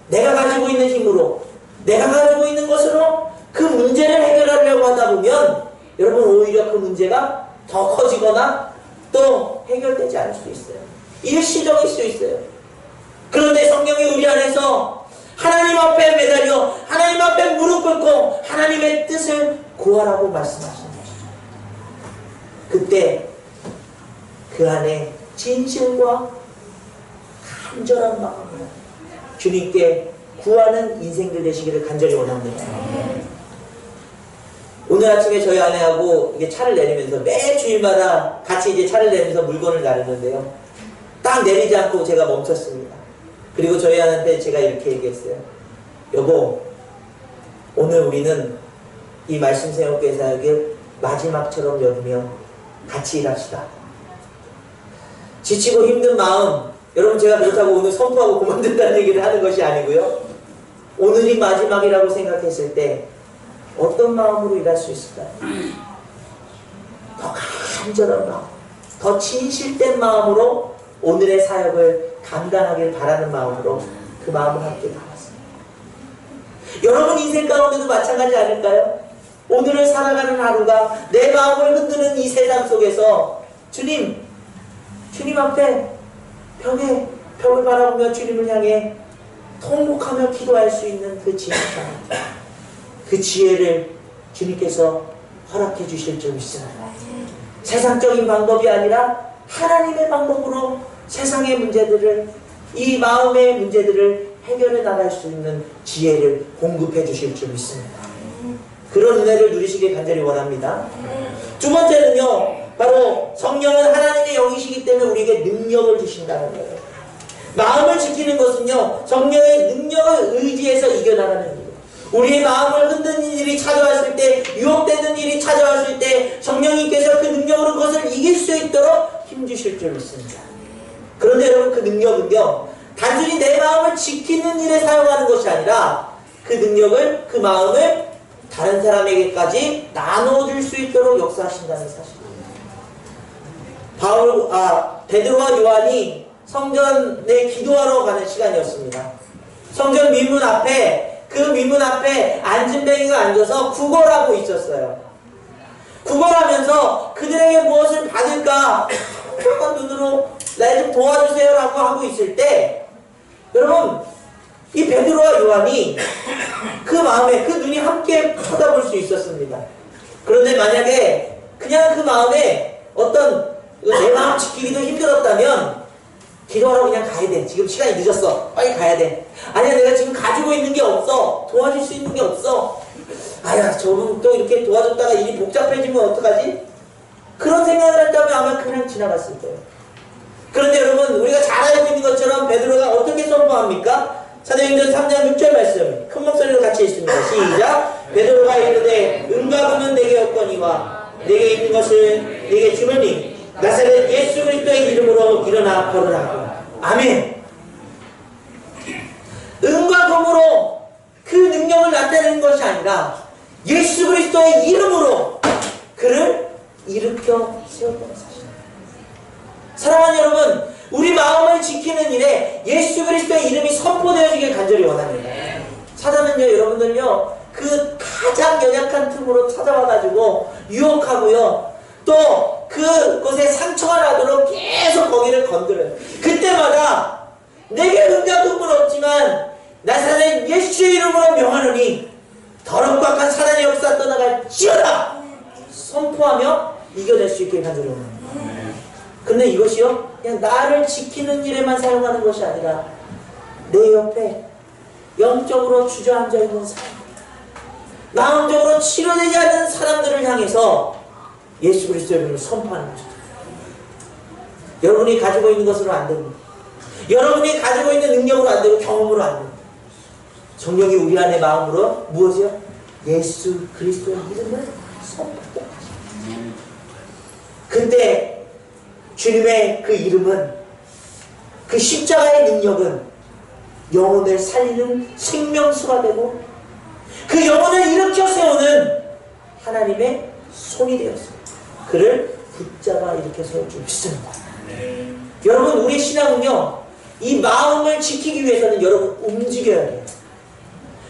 내가 가지고 있는 힘으로, 내가 가지고 있는 것으로 그 문제를 해결하려고 하다 보면 여러분, 오히려 그 문제가 더 커지거나 또 해결되지 않을 수 있어요. 일시적일 수 있어요. 그런데 성경이 우리 안에서 하나님 앞에 매달려 하나님 앞에 무릎 꿇고 하나님의 뜻을 구하라고 말씀하시는 것이죠. 그때 그 안에 진실과 간절한 마음으로 주님께 구하는 인생들 되시기를 간절히 원합니다. 오늘 아침에 저희 아내하고 이게 차를 내리면서 매 주일마다 같이 이제 차를 내리면서 물건을 나르는데요. 딱 내리지 않고 제가 멈췄습니다. 그리고 저희 아내한테 제가 이렇게 얘기했어요. 여보, 오늘 우리는 이 말씀 세워교회 사역을 마지막처럼 여기며 같이 일합시다. 지치고 힘든 마음, 여러분, 제가 그렇다고 오늘 선포하고 그만둔다는 얘기를 하는 것이 아니고요. 오늘이 마지막이라고 생각했을 때 어떤 마음으로 일할 수 있을까요? 더 간절한 마음, 더 진실된 마음으로 오늘의 사역을 감당하길 바라는 마음으로 그 마음을 함께 담았습니다. 여러분 인생 가운데도 마찬가지 아닐까요? 오늘을 살아가는 하루가 내 마음을 흔드는 이 세상 속에서 주님 앞에 벽을 바라보며 주님을 향해 통곡하며 기도할 수 있는 그 지혜를 주님께서 허락해 주실 줄 믿습니다. 세상적인 방법이 아니라 하나님의 방법으로 세상의 문제들을, 이 마음의 문제들을 해결해 나갈 수 있는 지혜를 공급해 주실 줄 믿습니다. 그런 은혜를 누리시길 간절히 원합니다. 두 번째는요, 바로 성령은 하나님의 영이시기 때문에 우리에게 능력을 주신다는 거예요. 마음을 지키는 것은요, 성령의 능력을 의지해서 이겨나가는 일이에요. 우리의 마음을 흔드는 일이 찾아왔을 때, 유혹되는 일이 찾아왔을 때 성령님께서 그 능력으로 그것을 이길 수 있도록 힘주실 줄 믿습니다. 그런데 여러분, 그 능력은요, 단순히 내 마음을 지키는 일에 사용하는 것이 아니라 그 능력을, 그 마음을 다른 사람에게까지 나눠줄 수 있도록 역사하신다는 사실입니다. 베드로와 요한이 성전에 기도하러 가는 시간이었습니다. 성전 민문 앞에, 그 민문 앞에 안진뱅이가 앉아서 구걸하고 있었어요. 구걸하면서 그들에게 무엇을 받을까 깜깜한 눈으로 나 좀 도와주세요 라고 하고 있을 때, 여러분, 이 베드로와 요한이 그 마음에, 그 눈이 함께 쳐다볼 수 있었습니다. 그런데 만약에 그냥 그 마음에 어떤 내 마음 지키기도 힘들었다면 기도하러 그냥 가야 돼. 지금 시간이 늦었어. 빨리 가야 돼. 아니야, 내가 지금 가지고 있는 게 없어. 도와줄 수 있는 게 없어. 아야, 저분 또 이렇게 도와줬다가 일이 복잡해지면 어떡하지? 그런 생각을 했다면 아마 그냥 지나갔을 거예요. 그런데 여러분, 우리가 잘 알고 있는 것처럼 베드로가 어떻게 선포합니까? 사도행전 3장 6절 말씀 큰 목소리로 같이 읽습니다. 시작. 베드로가 이르되 은과 금은 내게 없거니와 내게 있는 것을 내게 주노니 나사렛 예수 그리스도의 이름으로 일어나 걸으라고. 아멘. 은과 금으로 그 능력을 나타내는 것이 아니라 예수 그리스도의 이름으로 그를 일으켜 세웠다는 사실. 사랑하는 여러분, 우리 마음을 지키는 일에 예수 그리스도의 이름이 선포되어지길 간절히 원합니다. 사단은요, 여러분들요, 그 가장 연약한 틈으로 찾아와가지고 유혹하고요, 또 그곳에 상처가 나도록 계속 거기를 건드려요. 그때마다 내게 은과 금은 없지만 나사렛 예수의 이름으로 명하노니 더럽고 악한 사단의 역사 떠나갈지어다 선포하며 이겨낼 수 있게 간절히 원합니다. 근데 이것이요, 그냥 나를 지키는 일에만 사용하는 것이 아니라 내 옆에 영적으로 주저앉아 있는 사람, 마음적으로 치료되지 않는 사람들을 향해서 예수 그리스도의 이름을 선포하는 것입니다. 여러분이 가지고 있는 것으로 안 됩니다. 여러분이 가지고 있는 능력으로 안 되고 경험으로 안 됩니다. 성령이 우리 안에 마음으로 무엇이요? 예수 그리스도의 이름을 선포하십니다. 그때 주님의 그 이름은, 그 십자가의 능력은 영혼을 살리는 생명수가 되고 그 영혼을 일으켜 세우는 하나님의 손이 되었습니다. 그를 붙잡아 일으켜 세워주십니다. 여러분, 우리 신앙은요, 이 마음을 지키기 위해서는 여러분 움직여야 돼요.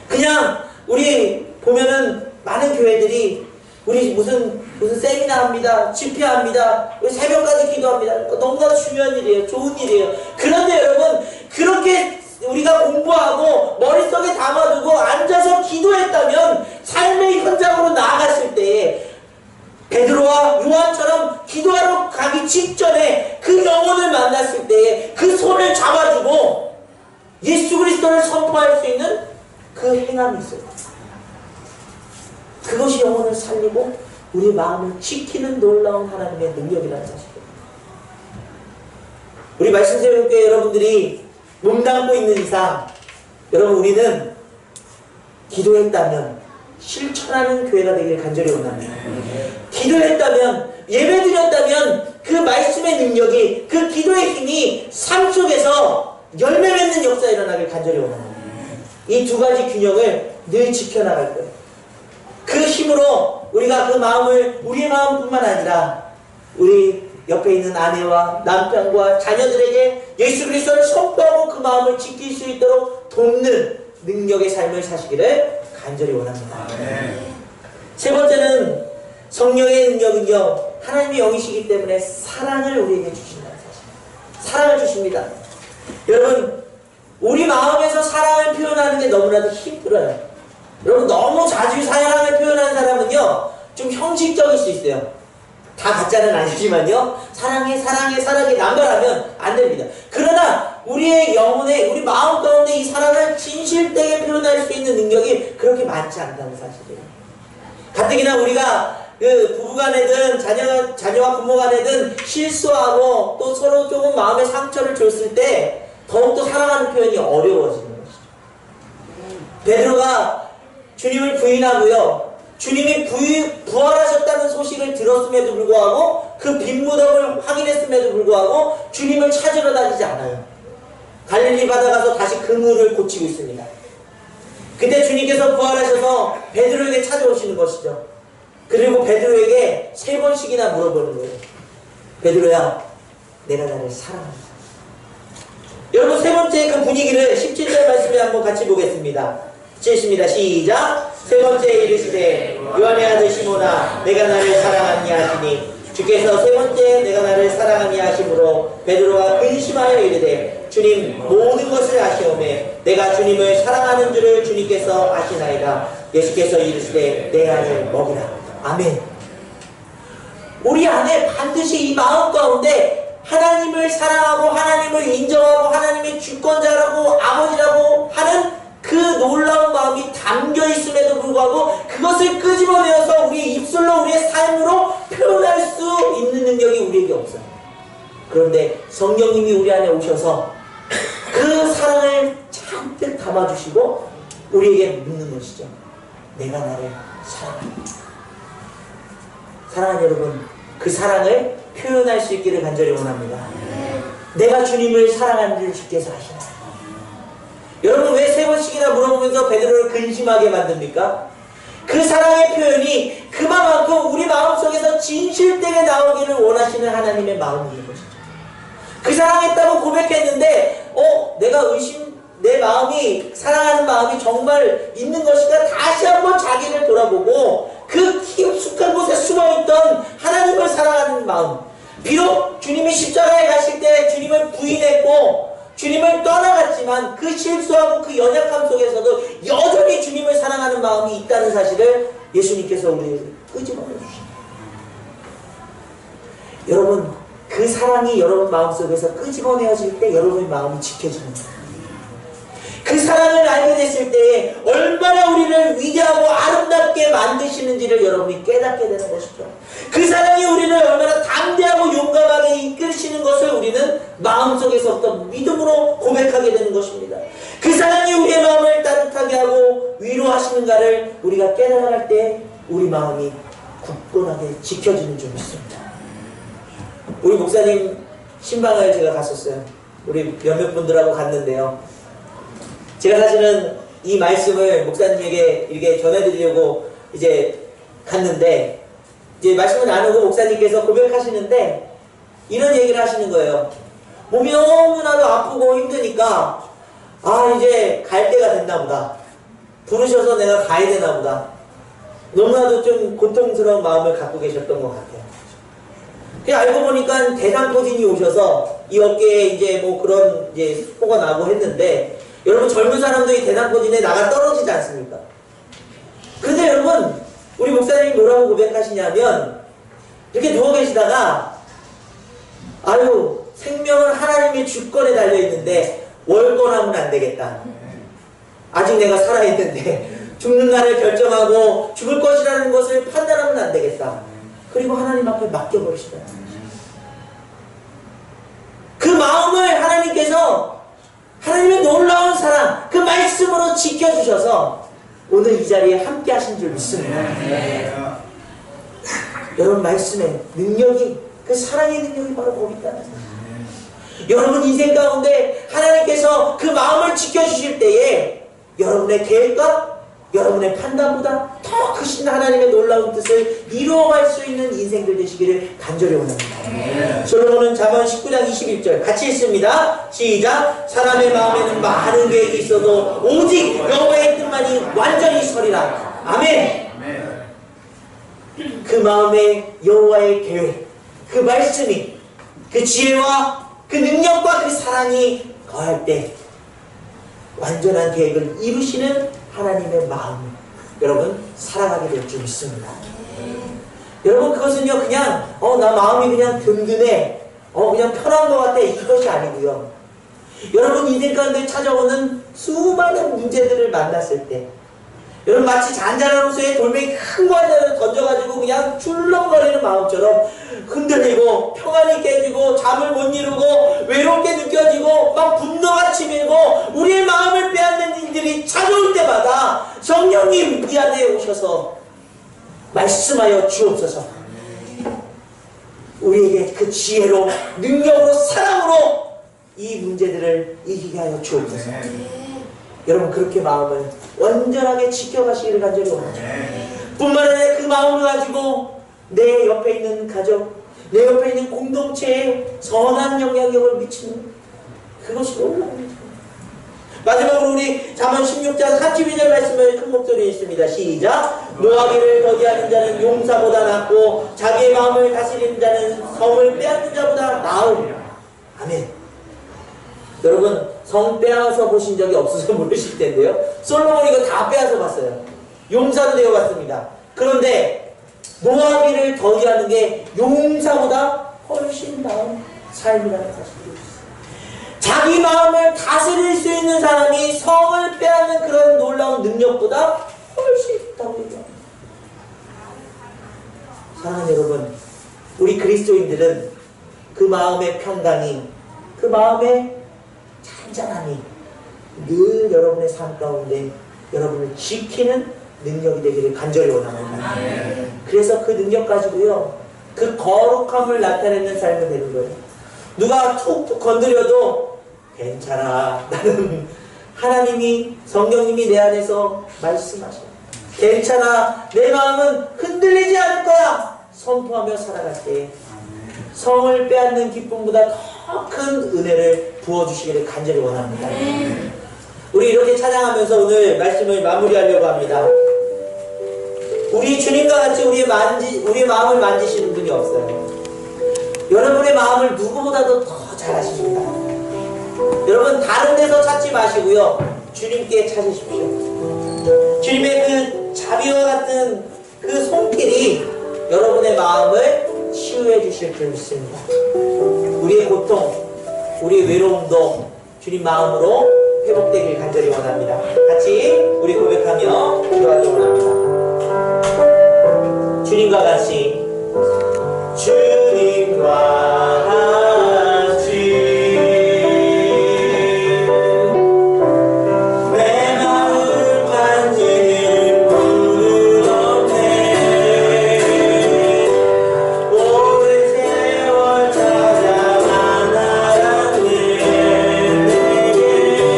그냥 우리 보면은 많은 교회들이 우리 무슨 세미나 합니다, 집회합니다, 우리 새벽까지 기도합니다. 너무나 중요한 일이에요. 좋은 일이에요. 그런데 여러분, 그렇게 우리가 공부하고 머릿속에 담아두고 앉아서 기도했다면 삶의 현장으로 나아갔을 때에 베드로와 요한처럼 기도하러 가기 직전에 그 영혼을 만났을 때에 그 손을 잡아주고 예수 그리스도를 선포할 수 있는 그 행함이 있어요. 그것이 영혼을 살리고 우리 마음을 지키는 놀라운 하나님의 능력이라는 사실입니다. 우리 말씀드린 여러분들이 몸담고 있는 이상, 여러분 우리는 기도했다면 실천하는 교회가 되기를 간절히 원합니다. 기도했다면, 예배드렸다면 그 말씀의 능력이, 그 기도의 힘이 삶 속에서 열매 맺는 역사가 일어나길 간절히 원합니다. 이 두 가지 균형을 늘 지켜나갈 거예요. 그 힘으로 우리가 그 마음을, 우리의 마음뿐만 아니라 우리 옆에 있는 아내와 남편과 자녀들에게 예수 그리스도를 선포하고 그 마음을 지킬 수 있도록 돕는 능력의 삶을 사시기를 간절히 원합니다. 세 번째는 성령의 능력은요, 하나님의 영이시기 때문에 사랑을 우리에게 주신다는 사실. 사랑을 주십니다. 여러분, 우리 마음에서 사랑을 표현하는 게 너무나도 힘들어요. 여러분, 너무 자주 사랑을 표현하는 사람은요, 좀 형식적일 수 있어요. 다 가짜는 아니지만요, 사랑해 남발하면 안 됩니다. 그러나 우리의 영혼에, 우리 마음 가운데 이 사랑을 진실되게 표현할 수 있는 능력이 그렇게 많지 않다는 사실이에요. 가뜩이나 우리가 그 부부간에든 자녀와 부모간에든 실수하고 또 서로 조금 마음의 상처를 줬을 때 더욱더 사랑하는 표현이 어려워지는 것이죠. 베드로가 주님을 부인하고요, 주님이 부활하셨다는 소식을 들었음에도 불구하고 그 빈 무덤을 확인했음에도 불구하고 주님을 찾으러 다니지 않아요. 갈릴리 바다 가서 다시 그물을 고치고 있습니다. 그때 주님께서 부활하셔서 베드로에게 찾아오시는 것이죠. 그리고 베드로에게 3번씩이나 물어보는 거예요. 베드로야, 내가 나를 사랑한다. 여러분, 세 번째 그 분위기를 17절 말씀에 한번 같이 보겠습니다. 읽습니다. 시작. 세 번째 이르시되 요한의 아들 시몬아, 내가 나를 사랑하니 하시니, 주께서 세 번째 내가 나를 사랑하니 하심으로 베드로가 근심하여 이르되 주님, 모든 것을 아시오매 내가 주님을 사랑하는 줄을 주님께서 아시나이다. 예수께서 이르시되 내 아들 먹이라. 아멘. 우리 안에 반드시 이 마음 가운데 하나님을 사랑하고 하나님을 인정하고 하나님의 주권자라고 아버지라고 하는 그 그 놀라운 마음이 담겨 있음에도 불구하고 그것을 끄집어내어서 우리의 입술로 우리의 삶으로 표현할 수 있는 능력이 우리에게 없어요. 그런데 성령님이 우리 안에 오셔서 그 사랑을 잔뜩 담아주시고 우리에게 묻는 것이죠. 내가 나를 사랑합니다. 사랑하는 여러분, 그 사랑을 표현할 수 있기를 간절히 원합니다. 내가 주님을 사랑하는 줄 주께서 아시나요? 여러분, 왜 세 번씩이나 물어보면서 베드로를 근심하게 만듭니까? 그 사랑의 표현이 그만큼 우리 마음속에서 진실되게 나오기를 원하시는 하나님의 마음인 것이죠. 그 사랑했다고 고백했는데 내 마음이 사랑하는 마음이 정말 있는 것인가 다시 한번 자기를 돌아보고 그 깊숙한 곳에 숨어있던 하나님을 사랑하는 마음, 비록 주님이 십자가에 가실 때 주님을 부인했고 주님을 떠나갔지만 그 실수하고 그 연약함 속에서도 여전히 주님을 사랑하는 마음이 있다는 사실을 예수님께서 우리에게 끄집어내 주십니다. 여러분, 그 사랑이 여러분 마음속에서 끄집어내어질 때 여러분의 마음이 지켜지는 거예요. 그 사랑을 알게 됐을 때에 얼마나 우리를 위대하고 아름답게 만드시는지를 여러분이 깨닫게 되는 것이죠. 그 사랑이 우리를 얼마나 담대하고 용감하게 이끌시는 것을 우리는 마음속에서부터 믿음으로 고백하게 되는 것입니다. 그 사랑이 우리의 마음을 따뜻하게 하고 위로하시는가를 우리가 깨달아갈 때 우리 마음이 굳건하게 지켜지는 줄 믿습니다. 우리 목사님 신방을 제가 갔었어요. 우리 몇몇 분들하고 갔는데요. 제가 사실은 이 말씀을 목사님에게 이렇게 전해드리려고 이제 갔는데, 이제 말씀을 나누고 목사님께서 고백하시는데 이런 얘기를 하시는 거예요. 몸이 너무나도 아프고 힘드니까 이제 갈 때가 됐나 보다. 부르셔서 내가 가야 되나 보다. 너무나도 좀 고통스러운 마음을 갖고 계셨던 것 같아요. 알고 보니까 대상포진이 오셔서 이 어깨에 이제 뭐 그런 이제 스포가 나고 했는데, 여러분 젊은 사람들이 대상포진에 나가 떨어지지 않습니까? 근데 여러분, 우리 목사님이 뭐라고 고백하시냐면, 이렇게 누워 계시다가 생명은 하나님의 주권에 달려있는데 월권하면 안 되겠다. 아직 내가 살아있는데 죽는 날을 결정하고 죽을 것이라는 것을 판단하면 안 되겠다. 그리고 하나님 앞에 맡겨버리시다. 그 마음을 하나님께서 하나님의 놀라운 사랑, 그 말씀으로 지켜주셔서 오늘 이 자리에 함께 하신 줄 믿습니다. 여러분, 말씀의 능력이, 그 사랑의 능력이 바로 거기 있다는 거예요. 여러분 인생 가운데 하나님께서 그 마음을 지켜주실 때에 여러분의 계획과 여러분의 판단보다 더 크신 하나님의 놀라운 뜻을 이루어갈 수 있는 인생들 되시기를 간절히 원합니다. 솔로몬은 잠언 19장 21절 같이 읽습니다. 시작. 사람의 마음에는 많은 계획이 있어도 오직 여호와의 뜻만이 완전히 서리라. 아멘. 그 마음에 여호와의 계획, 그 말씀이, 그 지혜와 그 능력과 그 사랑이 거할 때 완전한 계획을 이루시는 하나님의 마음을 여러분 사랑하게 될 줄 믿습니다. 여러분, 그것은요 그냥 나 마음이 그냥 든든해, 그냥 편한 것 같아, 이것이 아니고요. 여러분 인생 가운데 찾아오는 수많은 문제들을 만났을 때 여러분 마치 잔잔한 호수에 돌멩이 큰 거 하나를 던져가지고 그냥 출렁거리는 마음처럼 흔들리고 평안이 깨지고 잠을 못 이루고 외롭게 느껴지고 막 분노가 치밀고 우리의 마음을 빼앗는 일들이 찾아올 때마다 성령님 우리 안에 오셔서 말씀하여 주옵소서. 우리에게 그 지혜로 능력으로 사랑으로 이 문제들을 이기게 하여 주옵소서. 여러분 그렇게 마음을 온전하게 지켜가시기를 간절히 원합니다. 뿐만 아니라 그 마음을 가지고 내 옆에 있는 가족, 내 옆에 있는 공동체에 선한 영향력을 미치는 그것이 놀라운 마지막으로 우리 잠언 16장 32절 말씀을 큰 목소리에 있습니다. 시작. 노하기를 더디하는 자는 용사보다 낫고 자기의 마음을 다스리는 자는 성을 빼앗는 자보다 나으리라. 아멘. 여러분 성 빼앗아 보신 적이 없어서 모르실 텐데요. 솔로몬이 이거 다 빼앗아 봤어요. 용사도 되어봤습니다. 그런데 노하기를 더디하는 게 용사보다 훨씬 나은 삶이라는 사실이 있어요. 자기 마음을 다스릴 수 있는 사람이 성을 빼앗는 그런 놀라운 능력보다 훨씬 있다고 얘기합니다. 사랑하는 여러분, 우리 그리스도인들은 그 마음의 평강이, 그 마음의 잔잔함이 늘 여러분의 삶 가운데 여러분을 지키는 능력이 되기를 간절히 원합니다. 그래서 그 능력 가지고요, 그 거룩함을 나타내는 삶이 되는 거예요. 누가 툭툭 건드려도 괜찮아, 나는 하나님이, 성령님이 내 안에서 말씀하셔. 괜찮아, 내 마음은 흔들리지 않을 거야 선포하며 살아갈 때 성을 빼앗는 기쁨보다 더 큰 은혜를 부어주시기를 간절히 원합니다. 우리 이렇게 찬양하면서 오늘 말씀을 마무리하려고 합니다. 우리 주님과 같이 우리의 마음을 만지시는 분이 없어요. 여러분의 마음을 누구보다도 더 잘 아십니다. 여러분, 다른 데서 찾지 마시고요, 주님께 찾으십시오. 주님의 그 자비와 같은 그 손길이 여러분의 마음을 치유해 주실 줄 믿습니다. 우리의 고통, 우리의 외로움도 주님 마음으로 회복되길 간절히 원합니다. 같이 우리 고백하며 기도하기 원합니다. 주님과 같이, 주님과 같이 내 마음을 만지는 분은 없네. 오랜 세월 찾아만 알았네. 내게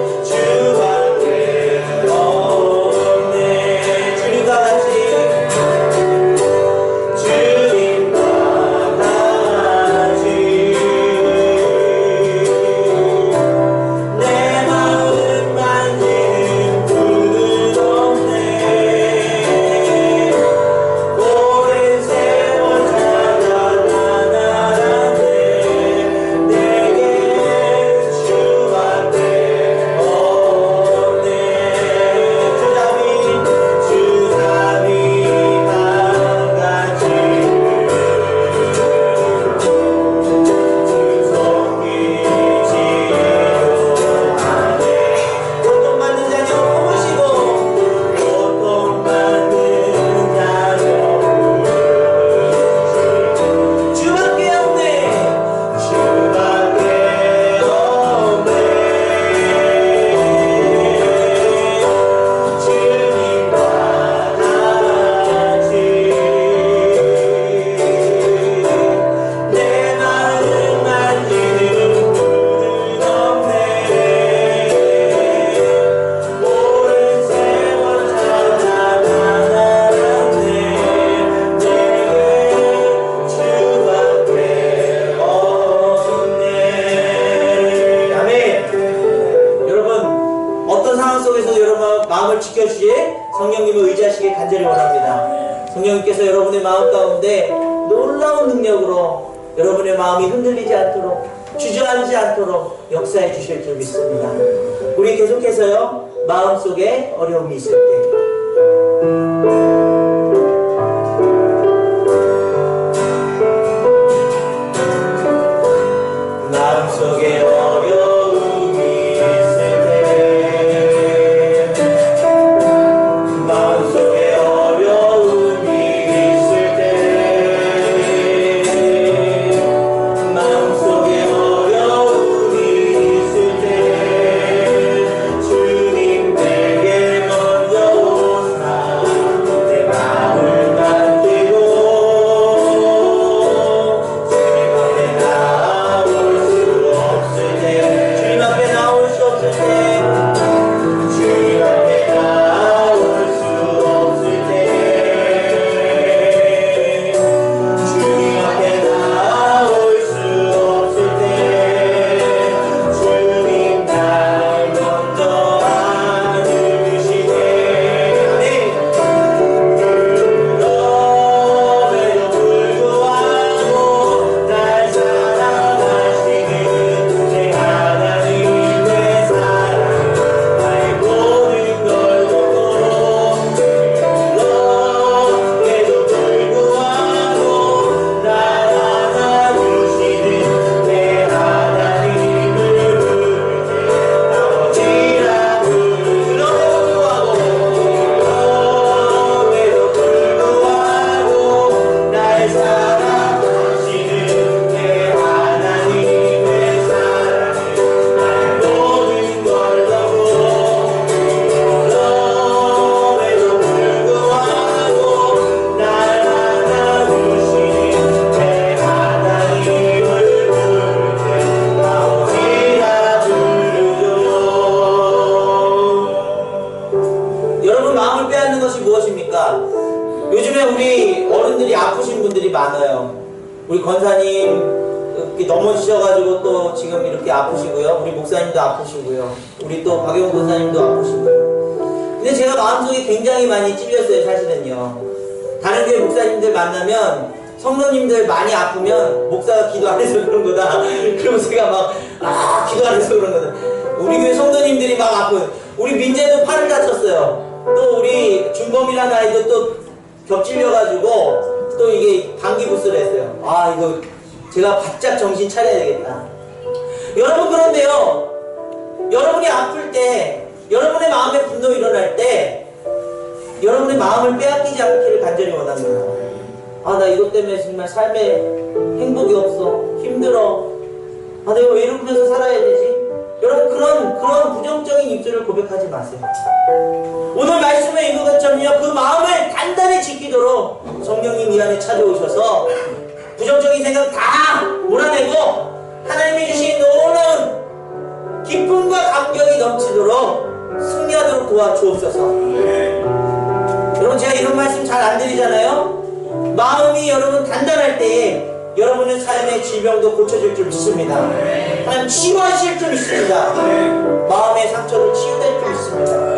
주밖에 없네. 주님과 같이, 주님과 같이 내 마음 만지는 분은 없네. 오랜 세월 찾아만 알았네. 내게 주밖에 없네. 주님이 강같이 고통받는 자녀 부으시고, 고통받는 자녀 부으시고, 주밖에 없네. 주밖에 없네. 주님과 같이 내 마음 만지는 분은 없네. 오랜 세월 찾아만 알았네. 내게 주밖에 없네. 아멘. 여러분, 어떤 상황 속에서도 여러분 마음을 지켜주실 성령님을 의지하시길 간절히 원합니다. 성령님께서 여러분의 마음 가운데 놀라운 능력으로 여러분의 마음이 흔들리지 않도록, 주저앉지 않도록 역사해 주실 줄 믿습니다. 우리 계속해서요, 마음속에 어려움이 있을 때 마음속에 어려움이 있을 때, 마음속에 어려움이 있을 때, 마음속에 어려움이 있을 때 주님 내게 먼저 오사 권사님 이렇게 넘어지셔가지고 또 지금 이렇게 아프시고요. 우리 목사님도 아프시고요. 우리 또 박용 권사님도 아프시고요. 근데 제가 마음속에 굉장히 많이 찔렸어요, 사실은요. 다른 교회 목사님들 만나면 성도님들 많이 아프면 목사가 기도 안 해서 그런 거다. 그러면서 제가 막 기도 안 해서 그런 거다. 우리 교회 성도님들이 막 아픈, 우리 민재도 팔을 다쳤어요. 또 우리 준범이라는 아이도 또 겹질려가지고 또 이게 방귀부스를 했어요. 이거 제가 바짝 정신 차려야 되겠다. 여러분, 그런데요, 여러분이 아플 때, 여러분의 마음에 분노 일어날 때 여러분의 마음을 빼앗기지 않기를 간절히 원합니다. 나 이것 때문에 정말 삶에 행복이 없어, 힘들어, 내가 왜 이러면서 살아야 되지? 여러분, 그런 부정적인 입술을 고백하지 마세요. 오늘 말씀에 읽은 것처럼요, 그 마음을 단단히 지키도록 성령님 이 안에 찾아오셔서 부정적인 생각 다 몰아내고 하나님이 주신 놀라운 기쁨과 감격이 넘치도록 승리하도록 도와주옵소서. 여러분, 제가 이런 말씀 잘 안 드리잖아요. 마음이 여러분 단단할 때에 여러분의 삶의 질병도 고쳐질 줄 믿습니다. 하나님 치유하실 줄 믿습니다. 마음의 상처를 치유될 줄 믿습니다.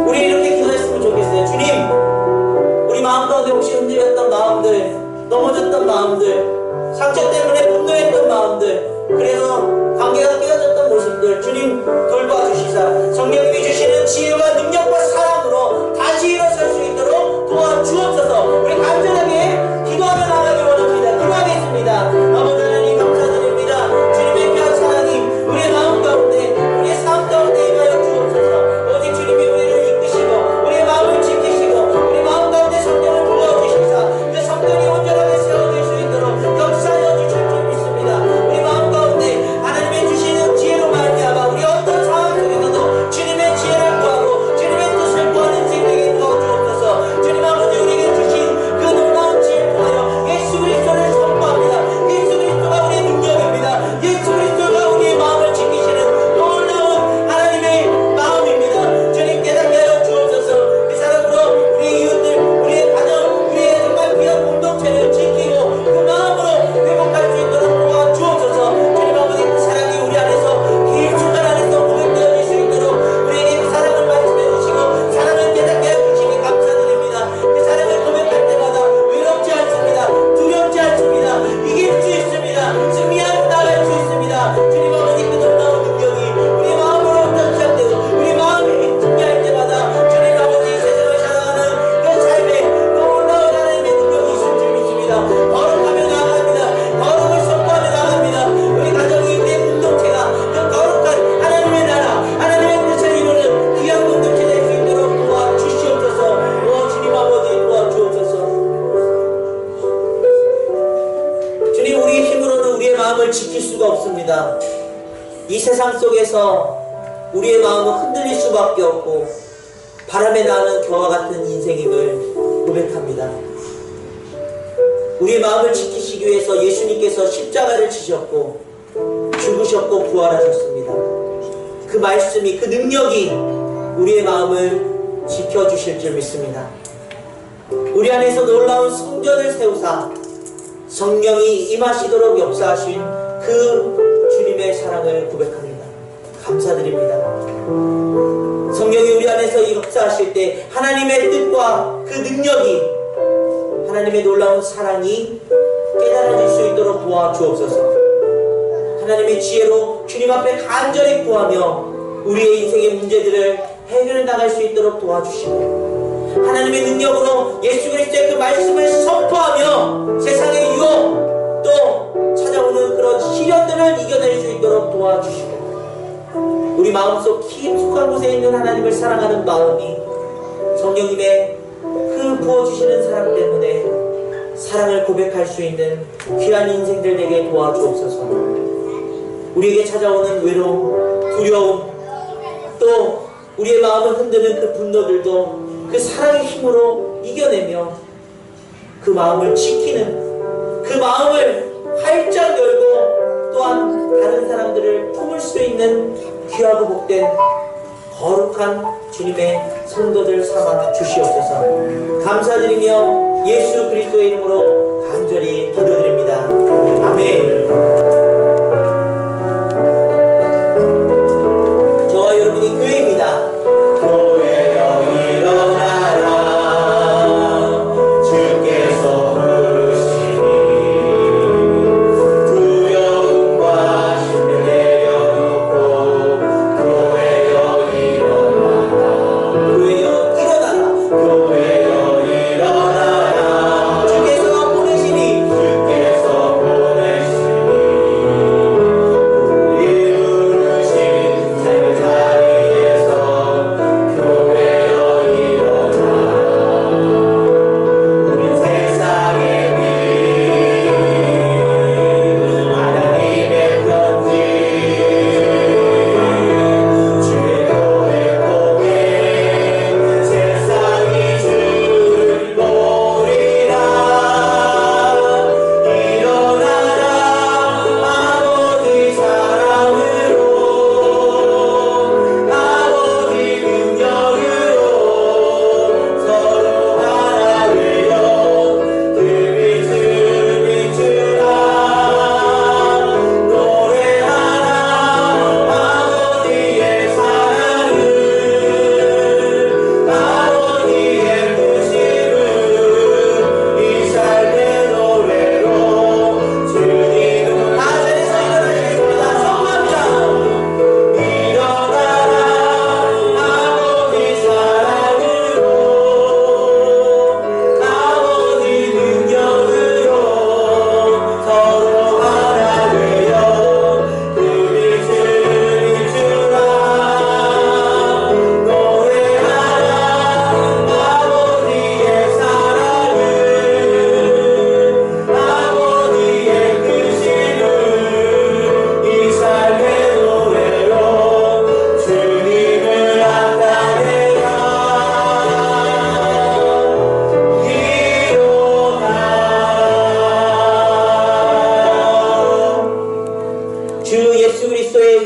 우리 이렇게 기도했으면 좋겠어요. 주님, 우리 마음 가운데 혹시 흔들렸던 마음들, 넘어졌던 마음들, 상처 때문에 분노했던 마음들, 그래서 관계가 깨어졌던 모습들, 주님 돌봐주시사 성령님이 주시는 지혜와 능력과 사랑으로 다시 일어설 수 있도록 도와주옵소서. 우리 간절하게 기도하며 나가기 원합니다. 기도하겠습니다. 아버지 하나님, 감사드립니다. 주님의 귀한 사랑이 우리의 마음 가운데, 우리의 삶 가운데 임하여 주옵소서. 오직 주님이 우리를 이끄시고 우리의 마음을 지키시고 우리 마음 가운데 성령을 부어주시사 그 성령이 온전하게 세워질 수 있도록 역사하여 주실 줄 믿습니다. 우리 마음 가운데 하나님의 주시는 지혜로 말미암아 우리 어떤 상황 속에서도 주님의 지혜를 구하고 주님의 뜻을 구하는 생명이 도와주옵소서. 주님 아버지, 우리에게 주신 그 놀라운 지혜를 통하여 예수 그리스도를 선포합니다. 예수 그리스도가 우리의 능력입니다. 예수 그리스도가 우리의 마음을 지키시는 놀라운 하나님의 마음입니다. 주님 깨닫게 하여 주옵소서. 그 사랑으로 우리의 이웃들, 우리의 가정, 우리의 정말 귀한 공동체를 지키고 그 마음으로 회복할 수 있도록 도와주옵소서. 주님 아버지, 그 사랑이 우리 안에서 길쭉한 안에서 고백되어질 수 있도록 우리에게 그 사랑을 말씀해 주시고 사랑을 깨닫게 해주시니 감사드립니다. 그 사랑을 고백할 때마다 외롭지 않습니다. 두렵지 않습니다. 이길 수 있습니다. 승리하고 나갈 수 있습니다. 주님 아버지, 그 놀라운 능력이 우리 마음으로부터 시작되고 우리 마음이 승리할 때마다 주님 아버지, 세상을 살아가는 그 삶에 놀라운 하나님의 능력이 있을 줄 믿습니다. 거룩하며 나아갑니다. 거룩을 선포하며 나아갑니다. 우리 가정이, 우리의 공동체가 그 거룩한 하나님의 나라, 하나님의 뜻을 이루는 귀한 공동체 될 수 있도록 도와주시옵소서. 주님 아버지, 도와주옵소서. 주님, 우리의 힘으로는 우리의 마음을 지킬 수가 없습니다. 이 세상 속에서 우리의 마음은 흔들릴 수밖에 없고 바람에 나는 겨와 같은 인생임을 고백합니다. 우리의 마음을 지키시기 위해서 예수님께서 십자가를 지셨고 죽으셨고 부활하셨습니다. 그 말씀이, 그 능력이 우리의 마음을 지켜주실 줄 믿습니다. 우리 안에서 놀라운 성전을 세우사 성령이 임하시도록 역사하신 그 주님의 사랑을 고백합니다. 감사드립니다. 성령이 우리 안에서 역사하실 때 하나님의 뜻과 그 능력이, 하나님의 놀라운 사랑이 깨달아질 수 있도록 도와주옵소서. 하나님의 지혜로 주님 앞에 간절히 구하며 우리의 인생의 문제들을 해결해 나갈 수 있도록 도와주시고 하나님의 능력으로 예수 그리스도의 그 말씀을 선포하며 세상의 유혹 또 찾아오는 그런 시련들을 이겨낼 수 있도록 도와주시고 우리 마음속 깊숙한 곳에 있는 하나님을 사랑하는 마음이 성령님의 그 부어주시는 사랑 때문에 사랑을 고백할 수 있는 귀한 인생들 되게 도와주옵소서. 우리에게 찾아오는 외로움, 두려움, 또 우리의 마음을 흔드는 그 분노들도 그 사랑의 힘으로 이겨내며 그 마음을 지키는, 그 마음을 활짝 열고 또한 다른 사람들을 품을 수 있는 귀하고 복된 거룩한 주님의 성도들 삼아 주시옵소서. 감사드리며 예수 그리스도의 이름으로 간절히 기도드립니다.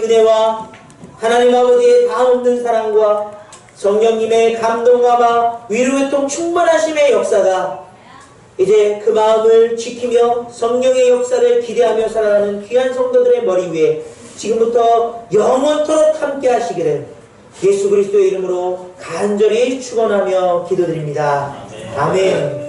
은혜와 하나님 아버지의 다함없는 사랑과 성령님의 감동감화 위로회통 충만하심의 역사가 이제 그 마음을 지키며 성령의 역사를 기대하며 살아가는 귀한 성도들의 머리 위에 지금부터 영원토록 함께 하시기를 예수 그리스도의 이름으로 간절히 축원하며 기도드립니다. 아멘.